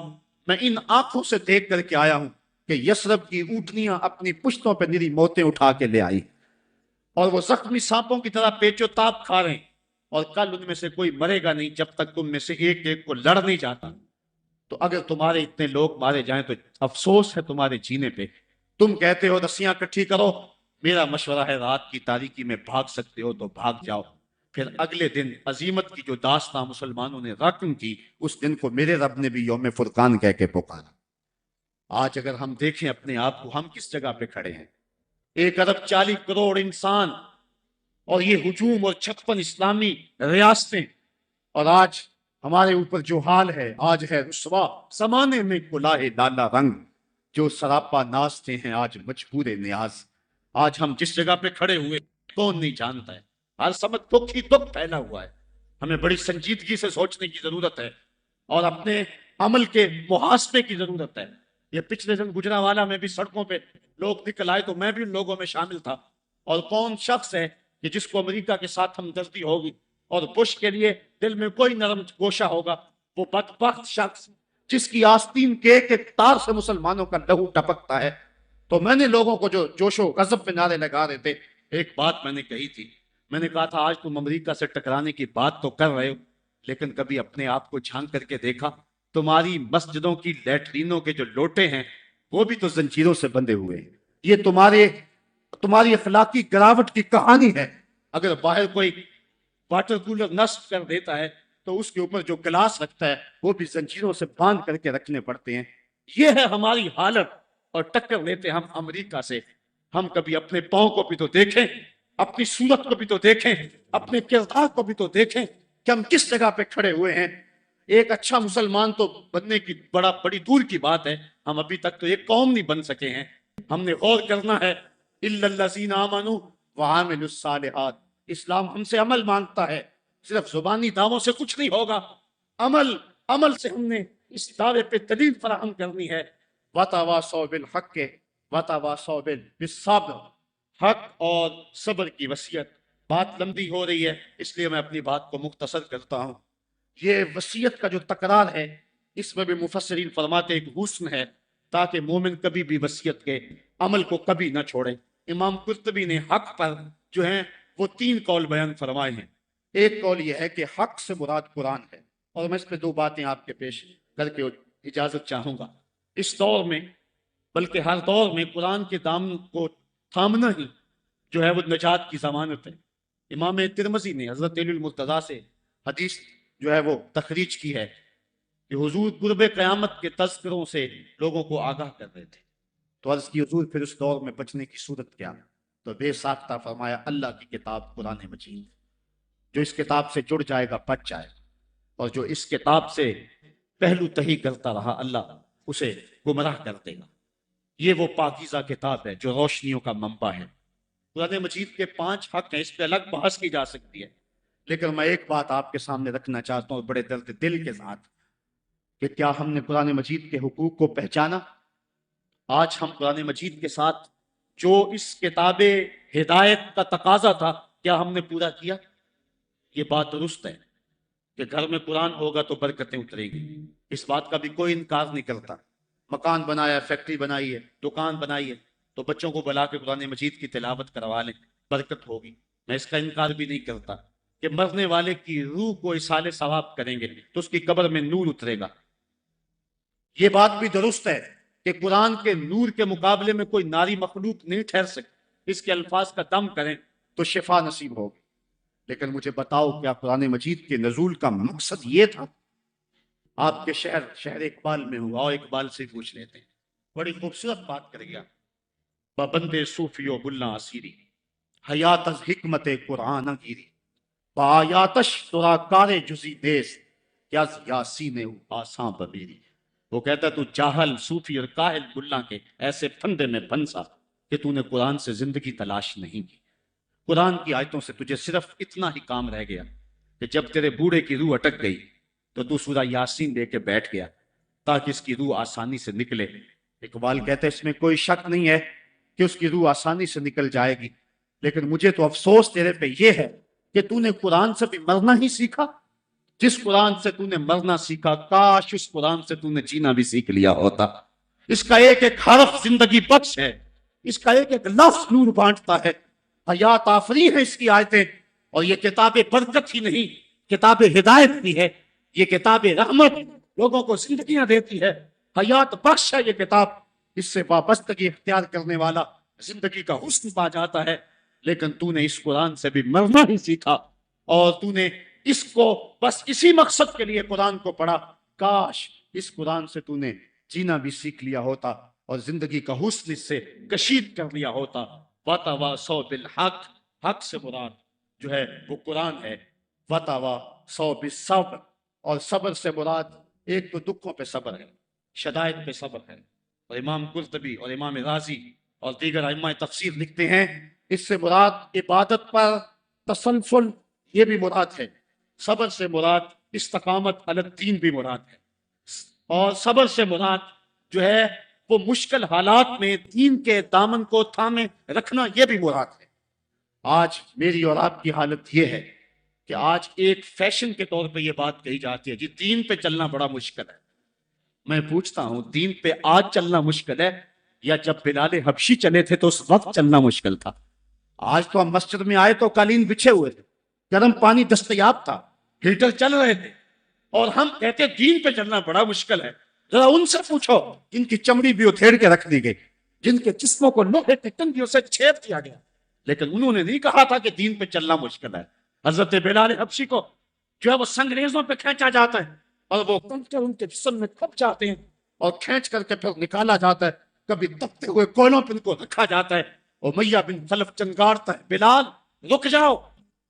میں ان آنکھوں سے دیکھ کر کے آیا ہوں کہ یثرب کی اونٹنیاں اپنی پشتوں پہ نری موتیں اٹھا کے لے آئی اور وہ زخمی سانپوں کی طرح پیچ و تاب کھا رہے ہیں، اور کل ان میں سے کوئی مرے گا نہیں جب تک تم میں سے ایک ایک کو لڑ نہیں جاتا. تو اگر تمہارے اتنے لوگ مارے جائیں تو افسوس ہے تمہارے جینے پہ. تم کہتے ہو رسیاں اکٹھی کرو، میرا مشورہ ہے رات کی تاریکی میں بھاگ سکتے ہو تو بھاگ جاؤ. پھر اگلے دن عظیمت کی جو داستان مسلمانوں نے رقم کی، اس دن کو میرے رب نے بھی یوم فرقان کہہ کے پکارا. آج اگر ہم دیکھیں اپنے آپ کو، ہم کس جگہ پہ کھڑے ہیں؟ 1 ارب 40 کروڑ انسان اور یہ ہجوم اور 56 اسلامی ریاستیں، اور آج ہمارے اوپر جو حال ہے، آج ہے رسوا زمانے میں کلاه لالا رنگ، جو سراپا نازتے ہیں آج مجبور نیاز. آج ہم جس جگہ پہ کھڑے ہوئے کون نہیں جانتا ہے، ہر سمت دکھ ہی دکھ پھیلا ہوا ہے. ہمیں بڑی سنجیدگی سے سوچنے کی ضرورت ہے اور اپنے عمل کے محاسبے کی ضرورت ہے. یہ پچھلے دن گجرانوالہ میں بھی سڑکوں پہ لوگ نکل آئے تو میں بھی ان لوگوں میں شامل تھا. اور کون شخص ہے کہ جس کو امریکہ کے ساتھ ہمدردی ہوگی اور بش کے لیے دل میں کوئی نرم گوشہ ہوگا؟ وہ بدبخت شخص جس کی آستین کے ایک ایک تار سے مسلمانوں کا لہو ٹپکتا ہے. تو میں نے لوگوں کو جو جوش و غضب میں نعرے لگا رہے تھے، ایک بات میں نے کہی تھی، میں نے کہا تھا آج تم امریکہ سے ٹکرانے کی بات تو کر رہے ہو، لیکن کبھی اپنے آپ کو جھانک کر کے دیکھا تمہاری مسجدوں کی لیٹرینوں کے جو لوٹے ہیں وہ بھی تو زنجیروں سے بندھے ہوئے ہیں. یہ تمہاری اخلاقی گراوٹ کی کہانی ہے. اگر باہر کوئی واٹر کولر نصب کر دیتا ہے تو اس کے اوپر جو گلاس رکھتا ہے وہ بھی زنجیروں سے باندھ کر کے رکھنے پڑتے ہیں. یہ ہے ہماری حالت. اور ٹکر لیتے ہم امریکہ سے. ہم کبھی اپنے پاؤں کو بھی تو دیکھیں, اپنی صورت کو بھی تو دیکھیں, اپنے کردار کو بھی تو دیکھیں کہ ہم کس جگہ پہ کھڑے ہوئے ہیں. ایک اچھا مسلمان تو بننے کی بڑی دور کی بات ہے, ہم ابھی تک تو ایک قوم نہیں بن سکے ہیں. ہم نے غور کرنا ہے. الا الذین آمنوا وعملوا الصالحات. اسلام ہم سے عمل مانگتا ہے, صرف زبانی دعووں سے کچھ نہیں ہوگا. عمل سے ہم نے اس دعوے پہ دلیل فراہم کرنی ہے. وتواصوا بالحق وتواصوا بالصبر. حق اور صبر کی وصیت. بات لمبی ہو رہی ہے اس لیے میں اپنی بات کو مختصر کرتا ہوں. یہ وصیت کا جو تکرار ہے اس میں بھی مفسرین فرماتے ایک حسن ہے تاکہ مومن کبھی بھی وصیت کے عمل کو کبھی نہ چھوڑیں. امام قرطبی نے حق پر جو ہیں وہ 3 قول بیان فرمائے ہیں. ایک قول یہ ہے کہ حق سے مراد قرآن ہے, اور میں اس پہ 2 باتیں آپ کے پیش کر کے اجازت چاہوں گا. اس دور میں بلکہ ہر دور میں قرآن کے دامن کو تھامنا ہی جو ہے وہ نجات کی ضمانت ہے. امام ترمذی نے حضرت علی المرتضیٰ سے حدیث جو ہے وہ تخریج کی ہے کہ حضور قرب قیامت کے تذکروں سے لوگوں کو آگاہ کر رہے تھے. تو عرض کی حضور پھر اس دور میں بچنے کی صورت کیا؟ تو بے ساختہ فرمایا اللہ کی کتاب قرآن مجید. جو اس کتاب سے جڑ جائے گا بچ جائے گا, اور جو اس کتاب سے پہلو تہی کرتا رہا اللہ اسے گمراہ کر دے گا. یہ وہ پاکیزہ کتاب ہے جو روشنیوں کا منبع ہے. قرآن مجید کے 5 حق ہیں, اس پہ الگ بحث کی جا سکتی ہے, لیکن میں ایک بات آپ کے سامنے رکھنا چاہتا ہوں بڑے درد دل کے ساتھ کہ کیا ہم نے قرآن مجید کے حقوق کو پہچانا؟ آج ہم قرآن مجید کے ساتھ جو اس کتاب ہدایت کا تقاضا تھا کیا ہم نے پورا کیا؟ یہ بات درست ہے کہ گھر میں قرآن ہوگا تو برکتیں اتریں گی, اس بات کا بھی کوئی انکار نہیں کرتا. مکان بنایا, فیکٹری بنائی ہے, دکان بنائی ہے, تو بچوں کو بلا کے قرآن مجید کی تلاوت کروا لیں, برکت ہوگی. میں اس کا انکار بھی نہیں کرتا کہ مرنے والے کی روح کو اصال ثواب کریں گے تو اس کی قبر میں نور اترے گا. یہ بات بھی درست ہے کہ قرآن کے نور کے مقابلے میں کوئی ناری مخلوق نہیں ٹھہر سکتی. اس کے الفاظ کا دم کریں تو شفا نصیب ہوگی. لیکن مجھے بتاؤ کیا قرآن مجید کے نزول کا مقصد یہ تھا؟ آپ کے شہر اقبال میں ہوا, اور اقبال سے پوچھ لیتے ہیں, بڑی خوبصورت بات کر گیا. بندے صوفی و بلّہ اسیری حیات از حکمت قرآن گیری بآیاتش ترا کار جزی دیس کیا یاسین آساں ببیری. وہ کہتا ہے تو جاہل, صوفی اور کاہل بلّہ کے ایسے پھندے میں پھنسا کہ تو نے قرآن سے زندگی تلاش نہیں کی. قرآن کی آیتوں سے تجھے صرف اتنا ہی کام رہ گیا کہ جب تیرے بوڑھے کی روح اٹک گئی تو سورہ یاسین لے کے بیٹھ گیا تاکہ اس کی روح آسانی سے نکلے. اقبال کہتے ہیں اس میں کوئی شک نہیں ہے کہ اس کی روح آسانی سے نکل جائے گی, لیکن مجھے تو افسوس تیرے پہ یہ ہے کہ تو نے قرآن سے بھی مرنا ہی سیکھا. جس قرآن سے تو نے مرنا سیکھا کاش اس قرآن سے تو نے جینا بھی سیکھ لیا ہوتا. اس کا ایک ایک حرف زندگی بخش ہے, اس کا ایک ایک لفظ نور بانٹتا ہے, حیات آفری ہے اس کی آیتیں. اور یہ کتاب برکت ہی نہیں, کتاب ہدایت بھی ہے. یہ کتاب رحمت لوگوں کو زندگیاں دیتی ہے, حیات بخش ہے یہ کتاب. اس سے وابستگی اختیار کرنے والا زندگی کا حسن پا جاتا ہے. لیکن تو نے اس قرآن سے بھی مرنا ہی سیکھا, اور تو نے اس کو بس اسی مقصد کے لیے قرآن کو پڑھا. کاش اس قرآن سے تو نے جینا بھی سیکھ لیا ہوتا اور زندگی کا حسن اس سے کشید کر لیا ہوتا. وتواصوا بالحق, حق سے مراد جو ہے وہ قرآن ہے. وتواصوا بالصبر, اور صبر سے مراد ایک تو دکھوں پہ صبر ہے, شدائد پہ صبر ہے. اور امام قرطبی اور امام رازی اور دیگر ائمہ تفسیر لکھتے ہیں اس سے مراد عبادت پر تسلسل یہ بھی مراد ہے. صبر سے مراد استقامت علی الدین بھی مراد ہے, اور صبر سے مراد جو ہے وہ مشکل حالات میں دین کے دامن کو تھامے رکھنا یہ بھی مراد ہے. آج میری اور آپ کی حالت یہ ہے کہ آج ایک فیشن کے طور پہ یہ بات کہی جاتی ہے جی دین پہ چلنا بڑا مشکل ہے. میں پوچھتا ہوں دین پہ آج چلنا مشکل ہے یا جب بلال حبشی چلے تھے تو اس وقت چلنا مشکل تھا؟ آج تو ہم مسجد میں آئے تو قالین بچھے ہوئے تھے, گرم پانی دستیاب تھا, ہیٹر چل رہے تھے, اور ہم کہتے دین پہ چلنا بڑا مشکل ہے. ذرا ان سے پوچھو جن کی چمڑی بھی اتھیڑ کے رکھ دی گئی, جن کے جسموں کو لوہے کے ٹنگیوں سے چھید کیا گیا, لیکن انہوں نے نہیں کہا تھا کہ دین پہ چلنا مشکل ہے. حضرت بلال حبشی کو جو ہے وہ سنگریزوں پہ کھینچا جاتا ہے اور وہ کنکر ان کے جسم میں کھپ جاتے ہیں اور کھینچ کر کے پھر نکالا جاتا ہے، کبھی تپتے ہوئے کوئلوں پہ ان کو رکھا جاتا ہے۔ اور امیہ بن خلف چنگارتا ہے، بلال رک جاؤ،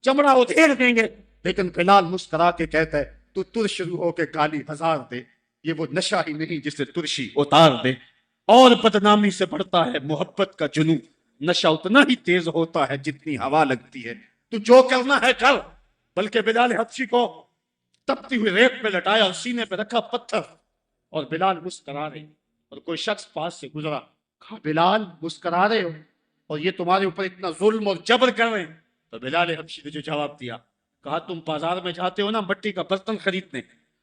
چمڑا ادھیڑ دیں گے، لیکن بلال مسکرا کے کہتا ہے تو ترش شروع ہو کے گالی ہزار دے، یہ وہ نشہ ہی نہیں جسے ترشی اتار دے۔ اور بدنامی سے بڑھتا ہے محبت کا جنون، نشہ اتنا ہی تیز ہوتا ہے جتنی ہوا لگتی ہے، تو جو کرنا ہے کر۔ بلکہ بلال حبشی کو تپتی ہوئی ریت پہ لٹایا اور سینے پہ رکھا پتھر، اور بلال مسکرا رہے، اور کوئی شخص پاس سے گزرا، کہا بلال مسکرا رہے ہو اور یہ تمہارے اوپر اتنا ظلم اور جبر کر رہے ہیں؟ تو بلال حبشی نے جو جواب دیا، کہا تم بازار میں جاتے ہو نا مٹی کا برتن خریدنے،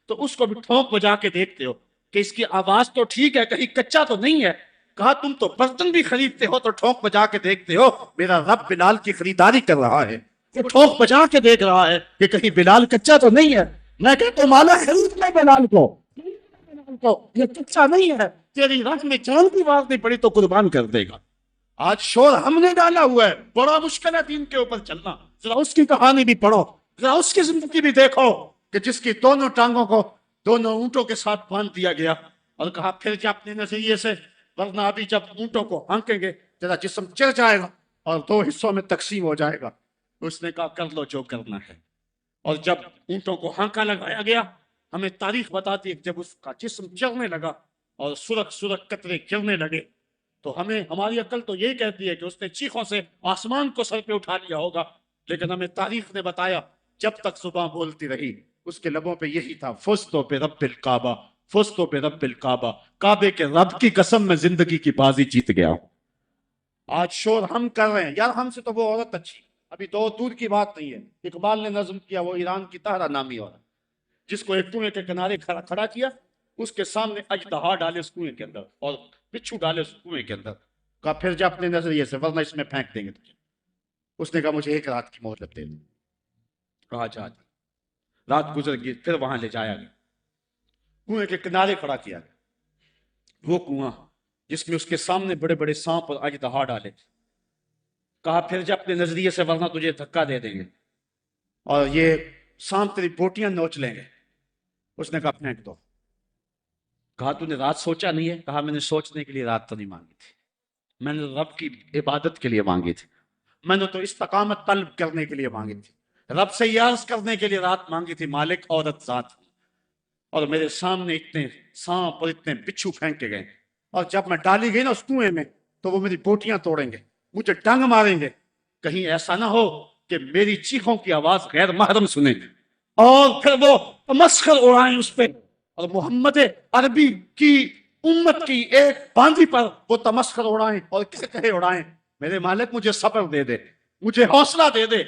تو اس کو بھی ٹھونک بجا کے دیکھتے ہو کہ اس کی آواز تو ٹھیک ہے، کہیں کچا تو نہیں ہے۔ کہا تم تو برتن بھی خریدتے ہو تو ٹھونک بجا کے دیکھتے ہو، میرا رب بلال کی خریداری کر رہا ہے، وہ ٹھونک بجا کے دیکھ رہا ہے کہ کہیں بلال کچا تو نہیں ہے۔ میں کہتا ہوں مالا خرید لے بلال کو، یہ کچا نہیں ہے، تیری راہ میں جان کی بات نہیں پڑی تو قربان کر دے گا۔ آج شور ہم نے ڈالا ہوا ہے، بڑا مشکل ہے دین کے اوپر چلنا۔ ذرا اس کی کہانی بھی پڑھو، ذرا اس کی زندگی بھی دیکھو کہ جس کی دونوں ٹانگوں کو دونوں اونٹوں کے ساتھ باندھ دیا گیا، اور کہا پھر جا اپنے نظریے سے، ورنہ ابھی جب اونٹوں کو ہانکیں گے تیرا جسم چڑھ جائے گا اور دو حصوں میں تقسیم ہو جائے گا۔ اس نے کہا کر لو جو کرنا ہے۔ اور جب اونٹوں کو ہانکا لگایا گیا، ہمیں تاریخ بتاتی ہے کہ جب اس کا جسم چڑھنے لگا اور سرخ سرخ قطرے گرنے لگے، تو ہماری عقل تو یہی کہتی ہے کہ اس نے چیخوں سے آسمان کو سر پہ اٹھا لیا ہوگا، لیکن ہمیں تاریخ نے بتایا جب تک زباں بولتی رہی اس کے لبوں پہ یہی تھا، فزتو برب الکعبہ، فزتو برب الکعبہ، کعبے کے رب کی قسم میں زندگی کی بازی جیت گیا ہوں۔ آج شور ہم کر رہے ہیں، یار ہم سے تو وہ عورت اچھی، ابھی دو دور کی بات نہیں ہے، اقبال نے نظم کیا، وہ ایران کی طاہرہ نامی عورت، جس کو ایک کنویں کے کنارے کھڑا کیا، اس کے سامنے اژدہا ڈالے اس کنویں کے اندر اور بچھو ڈالے اس کنویں کے اندر، کہا پھر جا اپنے نظریے سے ورنہ اس میں پھینک دیں گے تجھے۔ اس نے کہا مجھے ایک رات کی مہلت دے دو۔ کہا جا، رات گزر گئی، پھر وہاں لے جایا گیا، کنویں کے کنارے کھڑا کیا گیا، وہ کنواں جس میں اس کے سامنے بڑے بڑے سانپ اور اژدہا ڈالے، کہا پھر جا اپنے نظریے سے ورنہ تجھے دھکا دے دیں گے اور یہ سانپ تیری بوٹیاں نوچ لیں گے۔ اس نے کہا پھینک دو۔ کہا تو نے رات سوچا نہیں ہے؟ کہا میں نے سوچنے کے لیے رات تو نہیں مانگی تھی، میں نے رب کی عبادت کے لیے مانگی تھی، میں نے تو استقامت طلب کرنے کے لیے مانگی تھی، رب سے یہ عرض کرنے کے لیے رات مانگی تھی، مالک عورت ذات، اور میرے سامنے اتنے سانپ اور اتنے بچھو پھینکے گئے، اور جب میں ڈالی گئی نا اس کنویں میں تو وہ میری بوٹیاں توڑیں گے، مجھے ڈنگ ماریں گے، کہیں ایسا نہ ہو کہ میری چیخوں کی آواز غیر محرم سنیں، اور پھر وہ مسخر اڑائیں اس پہ، اور محمد عربی کی امت کی ایک باندھی پر وہ تمسخر اڑائیں اور کہے اڑائیں۔ میرے مالک مجھے صبر دے دے، مجھے حوصلہ دے دے،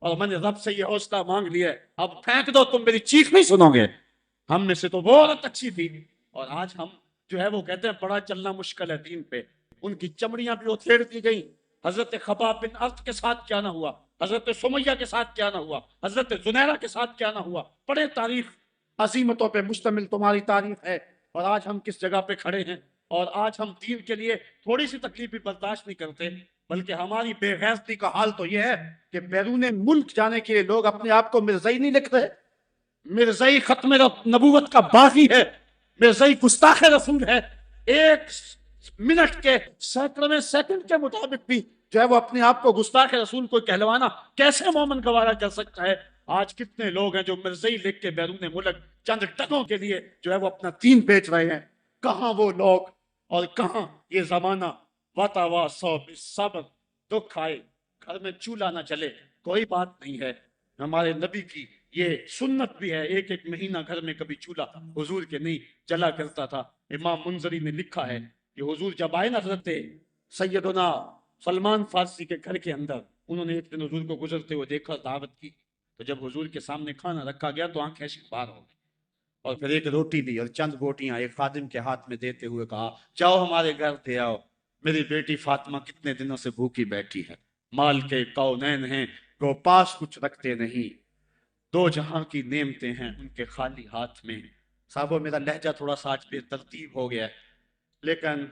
اور میں نے رب سے یہ حوصلہ مانگ لیا ہے، اب پھینک دو، تم میری چیخ نہیں سنو گے۔ ہم میں سے تو وہ عورت اچھی تھی، اور آج ہم جو ہے وہ کہتے ہیں بڑا چلنا مشکل ہے دین پہ، ان کی چمڑیاں بھی اتھیڑ دی گئی۔ حضرت خباب بن ارت کے ساتھ کیا نہ ہوا، حضرت سمیہ کے ساتھ کیا نہ ہوا، حضرت زنیرہ کے ساتھ کیا نہ ہوا، پڑھے تاریخ، عظیمتوں پہ مشتمل تمہاری تاریخ ہے، اور آج ہم کس جگہ پہ کھڑے ہیں، اور آج ہم دین کے لیے تھوڑی سی تکلیف بھی برداشت نہیں کرتے، بلکہ ہماری بے غیرتی کا حال تو یہ ہے کہ بیرون ملک جانے کے لیے لوگ اپنے آپ کو مرزائی نہیں لکھ رہے، مرزائی ختم نبوت کا باغی ہے، مرزائی گستاخ رسول ہے، ایک منٹ کے سینکڑویں سیکنڈ کے مطابق بھی جو ہے وہ اپنے آپ کو گستاخ رسول کو کہلوانا کیسے مومن گوارا کر سکتا ہے؟ آج کتنے لوگ ہیں جو مرزائی لکھ کے بیرون ملک چند ٹکوں کے لیے جو ہے وہ اپنا دین بیچ رہے ہیں؟ کہاں وہ لوگ اور کہاں یہ زمانہ؟ وَتَوَا سو صبر، دکھ آئے گھر میں چولہا نہ چلے کوئی بات نہیں ہے، ہمارے نبی کی یہ سنت بھی ہے، ایک ایک مہینہ گھر میں کبھی چولہا حضور کے نہیں جلا کرتا تھا۔ امام منذری نے لکھا ہے کہ حضور جب آئے نا حضرت سیدنا سلمان فارسی کے گھر کے اندر، انہوں نے ایک دن حضور کو گزرتے ہوئے دیکھا، دعوت کی، تو جب حضور کے سامنے کھانا رکھا گیا تو آنکھ ایسی باہر ہو گئی، اور پھر ایک روٹی لی اور چند بوٹیاں ایک خادم کے ہاتھ میں دیتے ہوئے کہا جاؤ ہمارے گھر دے آؤ، میری بیٹی فاطمہ کتنے دنوں سے بھوکی بیٹھی ہے، مال کے کونین ہیں وہ پاس کچھ رکھتے نہیں، دو جہاں کی نعمتیں ہیں ان کے خالی ہاتھ میں۔ صاحبو میرا لہجہ تھوڑا سا آج بے ترتیب ہو گیا ہے، لیکن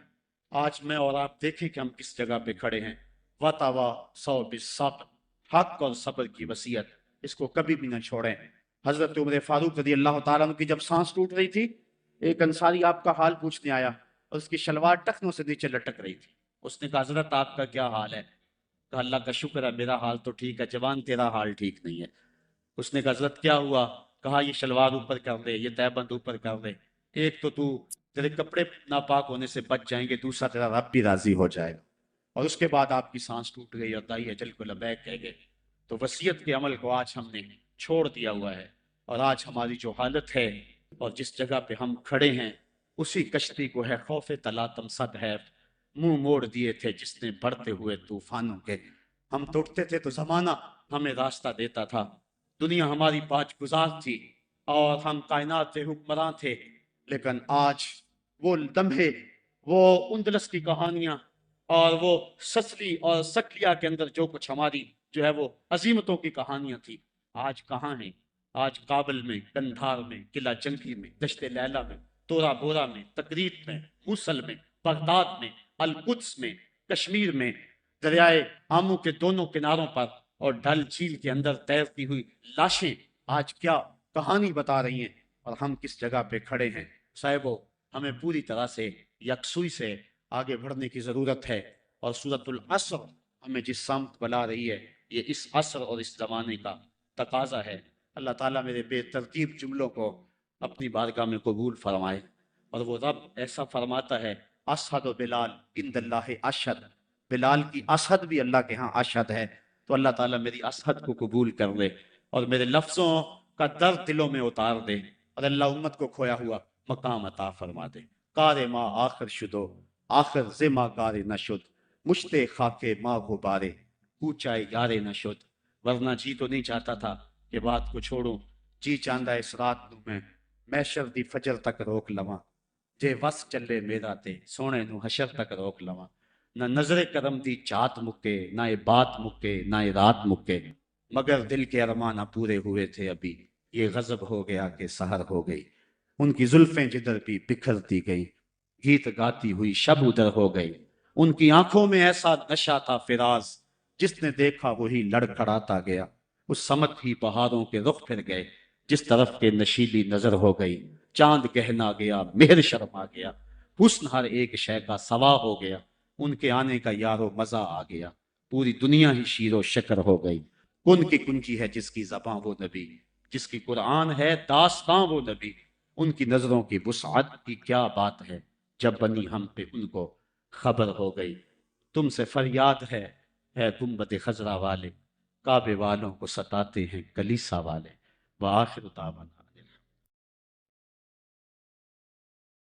آج میں اور آپ دیکھیں کہ ہم کس جگہ پہ کھڑے ہیں۔ وَتَوَا سو بالصبر، حق اور صبر کی وصیت، اس کو کبھی بھی نہ چھوڑیں۔ حضرت عمر فاروق رضی اللہ تعالیٰ عنہ کی جب سانس ٹوٹ رہی تھی، ایک انصاری آپ کا حال پوچھنے آیا اور اس کی شلوار ٹخنوں سے نیچے لٹک رہی تھی۔ اس نے کہا حضرت آپ کا کیا حال ہے؟ کہا اللہ کا شکر ہے میرا حال تو ٹھیک ہے جوان، تیرا حال ٹھیک نہیں ہے۔ اس نے کہا حضرت کیا ہوا؟ کہا یہ شلوار اوپر کر دے، یہ تہبند اوپر کر دے، ایک تو تیرے کپڑے ناپاک ہونے سے بچ جائیں گے، دوسرا تیرا رب بھی راضی ہو جائے گا۔ اور اس کے بعد آپ کی سانس ٹوٹ گئی اور دائی اجل کو لبیک کہہ گئے۔ تو وصیت کے عمل کو آج ہم نے چھوڑ دیا ہوا ہے، اور آج ہماری جو حالت ہے اور جس جگہ پہ ہم کھڑے ہیں، اسی کشتی کو ہے خوف تلاطم صد ہے منہ موڑ دیے تھے جس نے بڑھتے ہوئے طوفانوں کے۔ ہم توڑتے تھے تو زمانہ ہمیں راستہ دیتا تھا، دنیا ہماری پاج گزار تھی اور ہم کائنات کے حکمراں تھے، لیکن آج وہ لمحے، وہ اندلس کی کہانیاں اور وہ سسلی اور سکلیا کے اندر جو کچھ ہماری جو ہے وہ عظیمتوں کی کہانیاں تھی، آج کہاں ہیں؟ آج کابل میں، کندھار میں، قلعہ جنگی میں، دشت لیلہ میں، تورا بورا میں، تقریب میں، موصل میں، بغداد میں، القدس میں، کشمیر میں، دریائے آمو کے دونوں کناروں پر اور ڈل جھیل کے اندر تیرتی ہوئی لاشیں آج کیا کہانی بتا رہی ہیں، اور ہم کس جگہ پہ کھڑے ہیں؟ صاحبو، ہمیں پوری طرح سے یکسوئی سے آگے بڑھنے کی ضرورت ہے، اور سورۃ العصر ہمیں جس سمت بلا رہی ہے، یہ اس عصر اور اس زمانے کا تقاضا ہے۔ اللہ تعالیٰ میرے بے ترتیب جملوں کو اپنی بارگاہ میں قبول فرمائے، اور وہ رب ایسا فرماتا ہے اشہد بلال عند اللہ اشہد، بلال کی اشہد بھی اللہ کے ہاں اشہد ہے، تو اللہ تعالیٰ میری اشہد کو قبول کر لے اور میرے لفظوں کا درد دلوں میں اتار دے، اور اللہ امت کو کھویا ہوا مقام عطا فرما دے۔ کار ما آخر شدو آخر زما کار نشد، مشتے خاکے ما غبارے کوچائے یارے نشد۔ ورنہ جی تو نہیں چاہتا تھا کہ بات کو چھوڑوں، جی چاندہ اس رات نو میں دی فجر تک روک لواں، جے وس چلے میرا تے سونے نو حشر تک روک لواں۔ نہ نظر کرم دی چات مکے، نہ یہ بات مکے، نہ یہ رات مکے، مگر دل کے ارمانہ پورے ہوئے تھے ابھی، یہ غضب ہو گیا کہ سحر ہو گئی۔ ان کی زلفیں جدھر بھی بکھرتی گئی، گیت گاتی ہوئی شب ادھر ہو گئی۔ ان کی آنکھوں میں ایسا نشہ تھا فراز، جس نے دیکھا وہی لڑکھڑاتا گیا۔ اس سمت ہی بہاروں کے رخ پھر گئے، جس طرف کے نشیلی نظر ہو گئی۔ چاند گہنا گیا، مہر شرما گیا، حسن ہر ایک شے کا سوا ہو گیا۔ ان کے آنے کا یارو مزہ آ گیا، پوری دنیا ہی شیر و شکر ہو گئی۔ کن کی کنجی ہے جس کی زباں وہ نبی، جس کی قرآن ہے داستاں وہ نبی۔ ان کی نظروں کی وسعت کی کیا بات ہے، جب بنی ہم پہ ان کو خبر ہو گئی۔ تم سے فریاد ہے گنبد خضرا والے، کعبے والوں کو ستاتے ہیں کلیسا والے۔ وآخر دعوانا